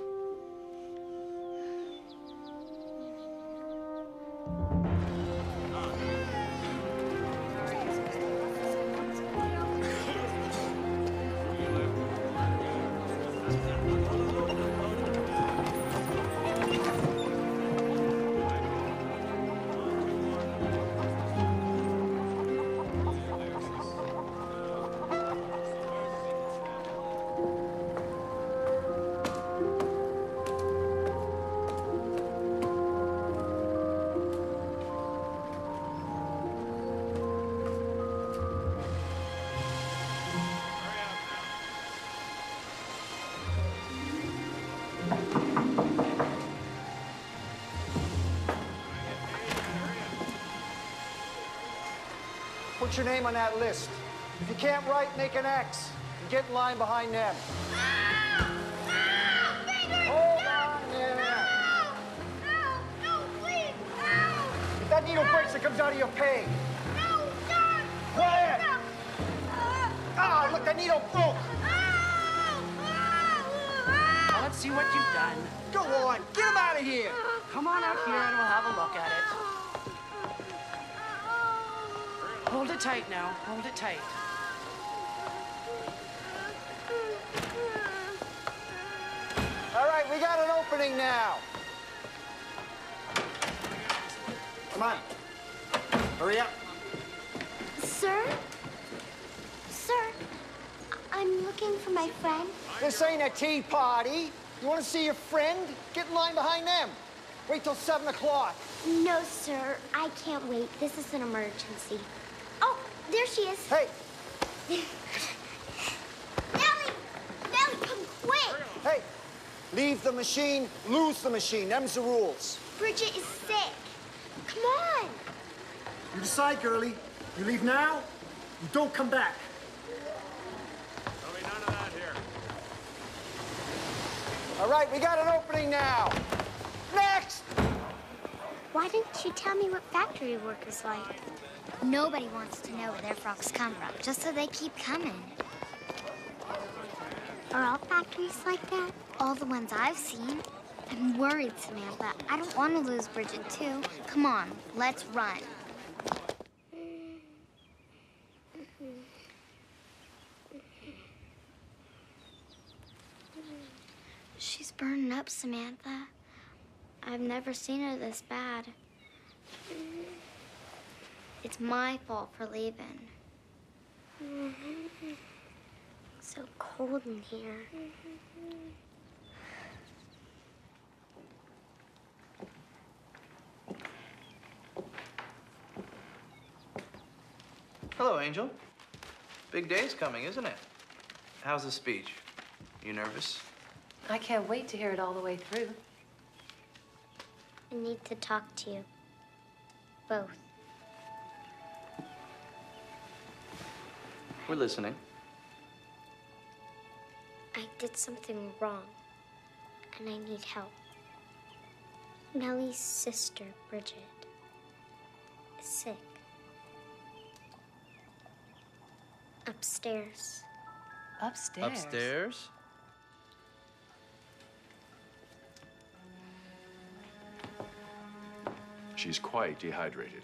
S: Put your name on that list. If you can't write, make an X. And get in line behind them. Hold on there.
B: No, please,
S: If that needle breaks, it comes out of your pay.
B: no, don't.
S: Quiet! Ah, look, the needle broke.
Q: Now, let's see what you've done.
S: Go on, get him out of here.
Q: Come on out here and we'll have a look at it. Hold it tight now. Hold it tight.
S: All right, we got an opening now. Come on. Hurry up.
A: Sir? Sir, I'm looking for my friend.
S: This ain't a tea party. You want to see your friend? Get in line behind them. Wait till 7 o'clock.
A: No, sir, I can't wait. This is an emergency. Oh, there she is.
S: Hey.
A: Nellie! Nellie, come quick!
S: Hey, leave the machine, lose the machine. Them's the rules.
A: Bridget is sick. Come on!
S: You decide, girlie. You leave now, you don't come back.
O: There'll be none of that here.
S: All right, we got an opening now. Next!
A: Why didn't you tell me what factory work is like?
K: Nobody wants to know where their frogs come from, just so they keep coming.
A: Are all factories like that?
K: All the ones I've seen. I'm worried, Samantha. I don't want to lose Bridget, too. Come on, let's run. She's burning up, Samantha. I've never seen her this bad. It's my fault for leaving.
A: It's so cold in here.
I: Hello, Angel. Big day's coming, isn't it? How's the speech? You nervous?
H: I can't wait to hear it all the way through.
A: I need to talk to you. Both.
I: We're listening.
A: I did something wrong, and I need help. Nellie's sister, Bridget, is sick. Upstairs.
H: Upstairs?
I: Upstairs?
O: She's quite dehydrated.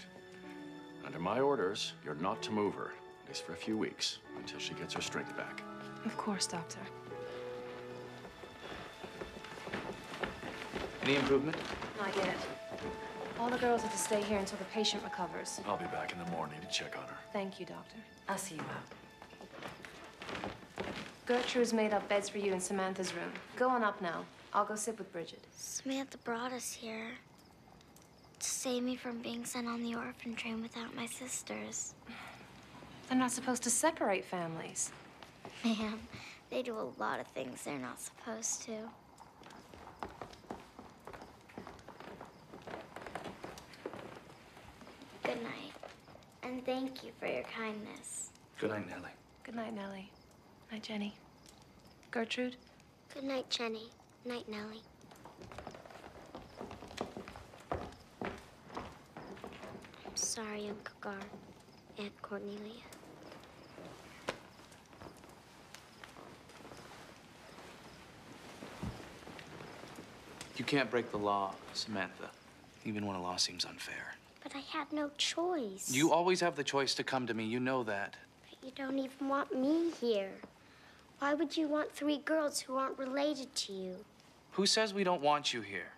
O: Under my orders, you're not to move her, at least for a few weeks, until she gets her strength back.
H: Of course, Doctor.
I: Any improvement?
H: Not yet. All the girls are to stay here until the patient recovers.
O: I'll be back in the morning to check on her.
H: Thank you, Doctor.
P: I'll see you out.
H: Gertrude's made up beds for you in Samantha's room. Go on up now. I'll go sit with Bridget.
K: Samantha brought us here to save me from being sent on the orphan train without my sisters.
H: They're not supposed to separate families.
K: Ma'am, they do a lot of things they're not supposed to. Good night, and thank you for your kindness.
I: Good night, Nellie.
H: Good night, Nellie. Night, Jenny. Gertrude?
A: Good night, Jenny. Night, Nellie. I'm sorry, Uncle Gar. Aunt Cornelia.
I: You can't break the law, Samantha, even when a law seems unfair.
A: But I had no choice.
I: You always have the choice to come to me. You know that.
A: But you don't even want me here. Why would you want 3 girls who aren't related to you?
I: Who says we don't want you here?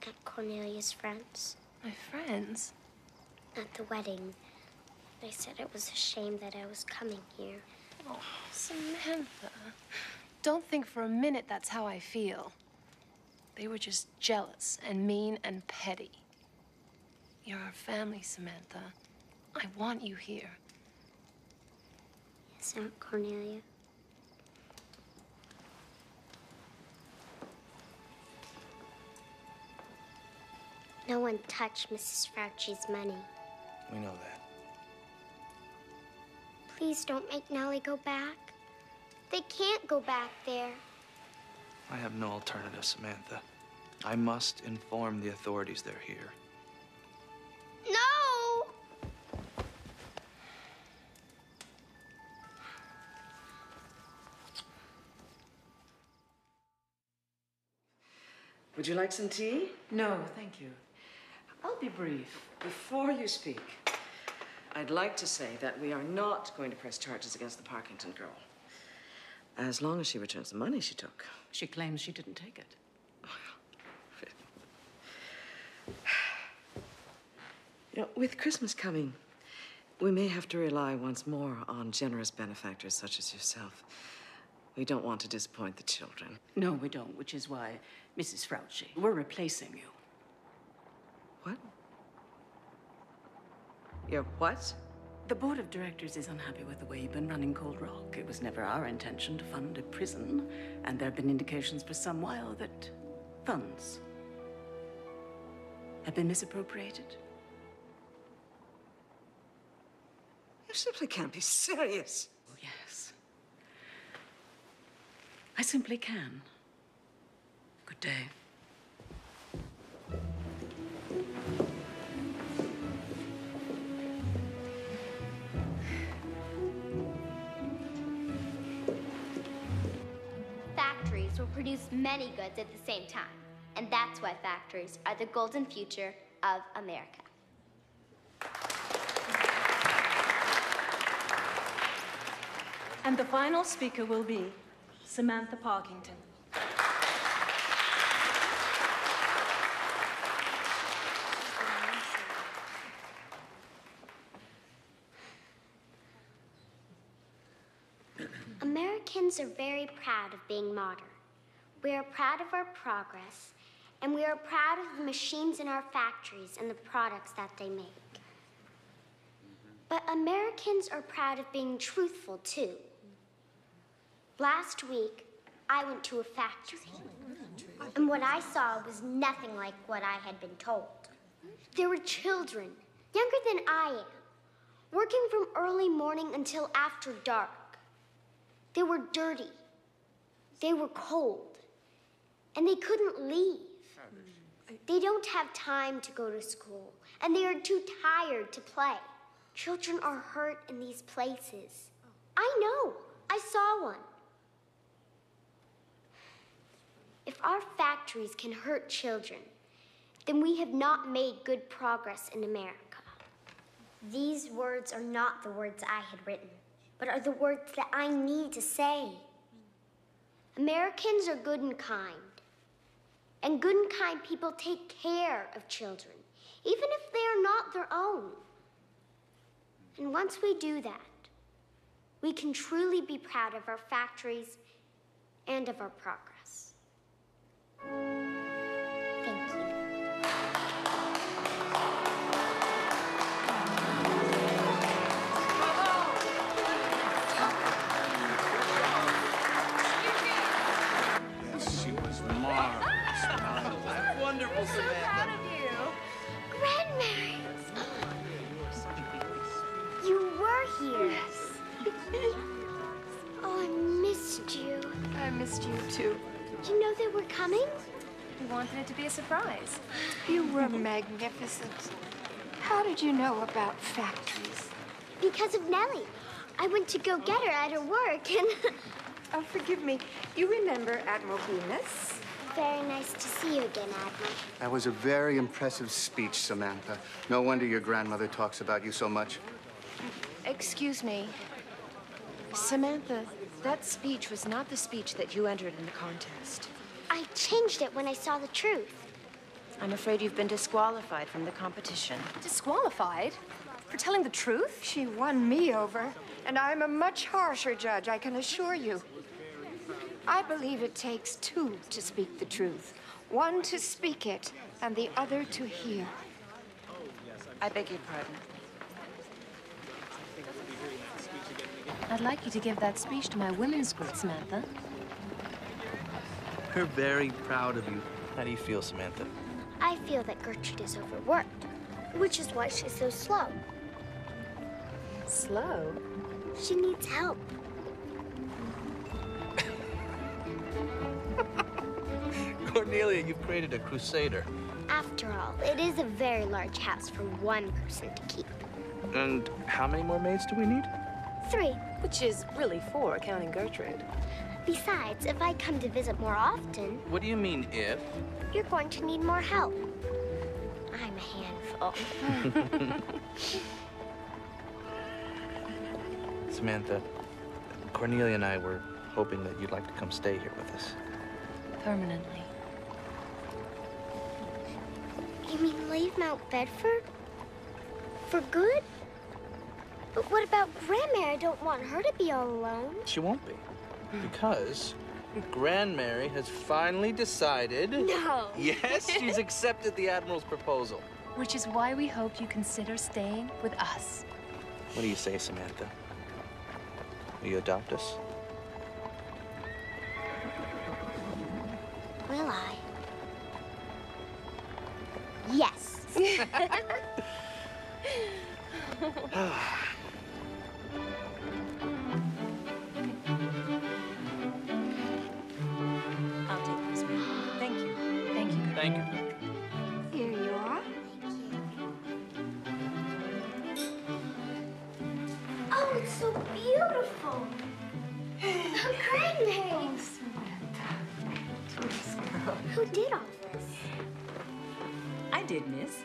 A: Aunt Cornelia's friends.
H: My friends?
A: At the wedding, they said it was a shame that I was coming here.
H: Oh, Samantha. Don't think for a minute that's how I feel. They were just jealous and mean and petty. You're our family, Samantha. I want you here.
A: Yes, Aunt Cornelia. No one touched Mrs. Fauci's money.
I: We know that.
A: Please don't make Nellie go back. They can't go back there.
I: I have no alternative, Samantha. I must inform the authorities they're here.
A: No!
D: Would you like some tea?
Q: No, thank you. I'll be brief.
D: Before you speak, I'd like to say that we are not going to press charges against the Parkington girl. As long as she returns the money she took.
Q: She claims she didn't take it.
D: You know, with Christmas coming, we may have to rely once more on generous benefactors such as yourself. We don't want to disappoint the children.
Q: No, we don't, which is why, Mrs. Fauci, we're replacing you.
D: What? You're what?
Q: The board of directors is unhappy with the way you've been running Cold Rock. It was never our intention to fund a prison, and there have been indications for some while that funds have been misappropriated.
D: You simply can't be serious.
Q: Oh, yes. I simply can. Good day.
K: Factories will produce many goods at the same time. And that's why factories are the golden future of America.
L: And the final speaker will be Samantha Parkington.
A: Americans are very proud of being modern. We are proud of our progress, and we are proud of the machines in our factories and the products that they make. But Americans are proud of being truthful, too. Last week, I went to a factory, and what I saw was nothing like what I had been told. There were children, younger than I am, working from early morning until after dark. They were dirty, they were cold, and they couldn't leave. They don't have time to go to school, and they are too tired to play. Children are hurt in these places. I know, I saw one. If our factories can hurt children, then we have not made good progress in America. These words are not the words I had written, but are the words that I need to say. Americans are good and kind. And good and kind people take care of children, even if they are not their own. And once we do that, we can truly be proud of our factories and of our progress. Thank you.
I: She was marvelous. Wonderful, Samantha.
A: Grandmary! You were here. Yes. Oh, I missed you.
E: I missed you too.
A: Did you know they were coming?
H: We wanted it to be a surprise.
E: You were magnificent. How did you know about factories?
A: Because of Nellie. I went to go get her at her work and...
E: Oh, forgive me. You remember Admiral Bemis?
A: Very nice to see you again, Admiral.
T: That was a very impressive speech, Samantha. No wonder your grandmother talks about you so much.
P: Excuse me. Samantha, that speech was not the speech that you entered in the contest.
A: I changed it when I saw the truth.
P: I'm afraid you've been disqualified from the competition.
H: Disqualified? For telling the truth?
E: She won me over, and I'm a much harsher judge, I can assure you. I believe it takes two to speak the truth. One to speak it, and the other to hear.
P: I beg your pardon.
H: I'd like you to give that speech to my women's group, Samantha.
I: We're very proud of you. How do you feel, Samantha?
A: I feel that Gertrude is overworked, which is why she's so slow.
H: Slow?
A: She needs help.
I: Cornelia, you've created a crusader.
A: After all, it is a very large house for one person to keep.
I: And how many more maids do we need?
A: 3.
H: Which is really 4, counting Gertrude.
A: Besides, if I come to visit more often...
I: What do you mean, if?
A: You're going to need more help. I'm a handful.
I: Samantha, Cornelia and I were hoping that you'd like to come stay here with us.
H: Permanently.
A: You mean leave Mount Bedford? For good? But what about Grandmary? I don't want her to be all alone.
I: She won't be. Because Grandmary has finally decided...
A: No.
I: Yes, she's accepted the Admiral's proposal.
H: Which is why we hope you consider staying with us.
I: What do you say, Samantha? Will you adopt us?
A: Will I? Yes.
L: I'll take this one. Thank you.
H: Thank you.
I: Thank you.
E: Here you are.
A: Oh, it's so beautiful. Grandmary. Who did all this?
L: I did, miss.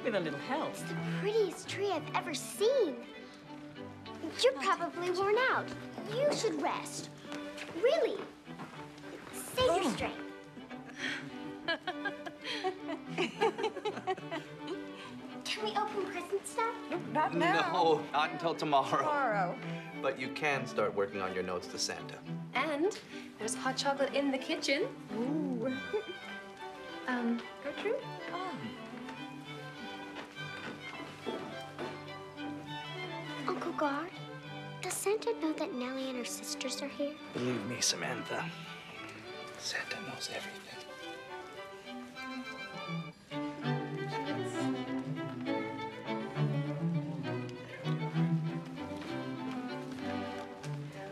L: With a little help.
A: It's the prettiest tree I've ever seen. You're probably worn out. You should rest. Really. Save your strength. Can we open presents now?
E: Not now.
I: No, not until tomorrow.
E: Tomorrow.
I: But you can start working on your notes to Santa.
H: And there's hot chocolate in the kitchen.
E: Ooh.
H: Gertrude?
A: Uncle Guard, does Santa know that Nellie and her sisters are here?
I: Believe me, Samantha, Santa knows everything.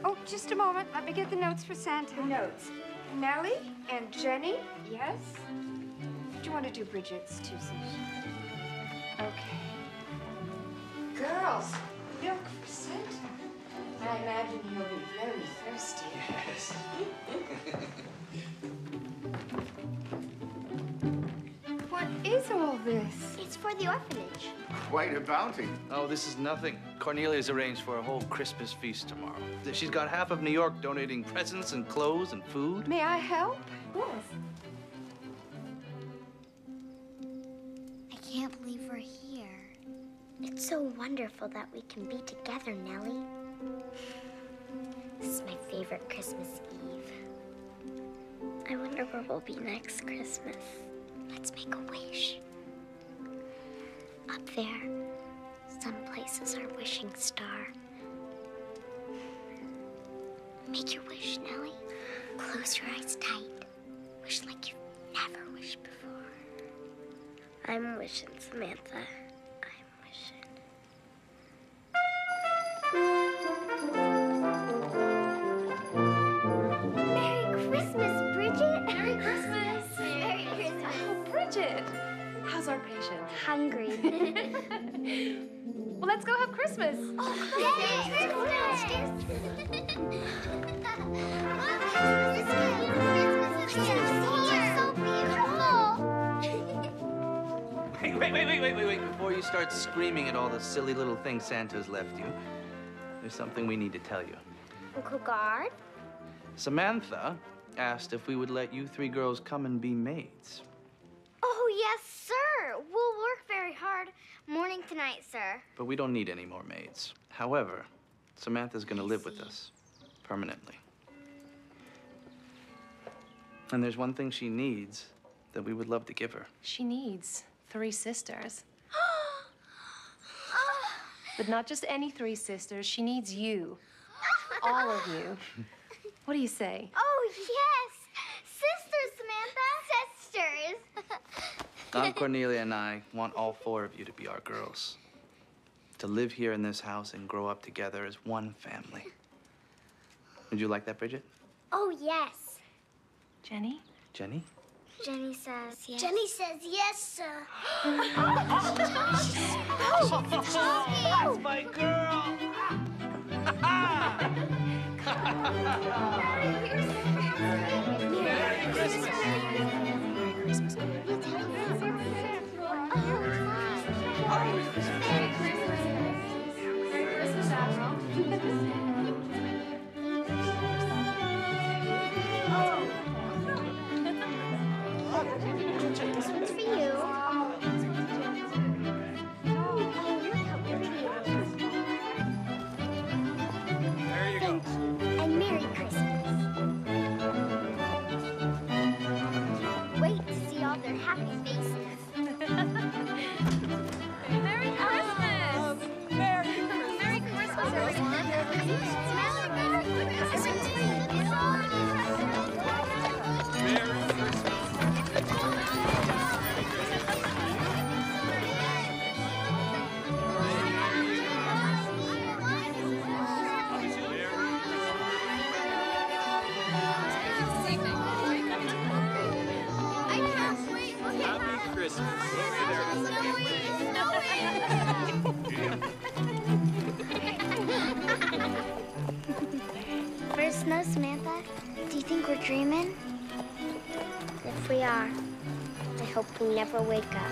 E: Oh, just a moment. Let me get the notes for Santa. Notes. Nellie and Jenny, yes? Do you want to do Bridget's too, Susan? Okay. Girls, milk for Santa. I imagine he'll be very thirsty.
I: Yes.
E: What is all this?
A: It's for the orphanage.
T: Quite a bounty.
I: Oh, this is nothing. Cornelia's arranged for a whole Christmas feast tomorrow. She's got half of New York donating presents and clothes and food.
E: May I help?
H: Yes.
K: can't believe we're here. It's so wonderful that we can be together, Nellie. This is my favorite Christmas Eve. I wonder where we'll be next Christmas. Let's make a wish. Up there, someplace is our wishing star. Make your wish, Nellie. Close your eyes tight. Wish like you've never wished before. I'm wishing, Samantha. I'm wishing. Merry Christmas, Bridget.
H: Merry Christmas.
K: Merry Christmas.
H: Oh, Bridget. How's our patient?
K: Hungry.
H: Well, let's go have Christmas.
K: Oh, Merry
I: Hey, wait. Before you start screaming at all the silly little things Santa's left you, there's something we need to tell you.
K: Uncle Guard?
I: Samantha asked if we would let you three girls come and be maids.
K: Oh, yes, sir. We'll work very hard morning to night, sir.
I: But we don't need any more maids. However, Samantha's gonna live with us permanently. And there's one thing she needs that we would love to give her.
H: She needs 3 sisters. But not just any 3 sisters. She needs you. All of you. What do you say?
K: Oh, yes. Sisters, Samantha. Sisters.
I: Aunt Cornelia and I want all 4 of you to be our girls. To live here in this house and grow up together as one family. Would you like that, Bridget?
K: Oh, yes.
H: Jenny?
I: Jenny?
K: Jenny says yes. Jenny says yes, sir.
G: That's my girl! Merry Christmas.
H: Merry Christmas.
K: This one's for you.
G: There you go.
K: And Merry Christmas. Wait to see all their happy faces.
H: Merry Christmas!
K: Merry Christmas, everyone. First snow, Samantha. Do you think we're dreaming? If we are, I hope we never wake up.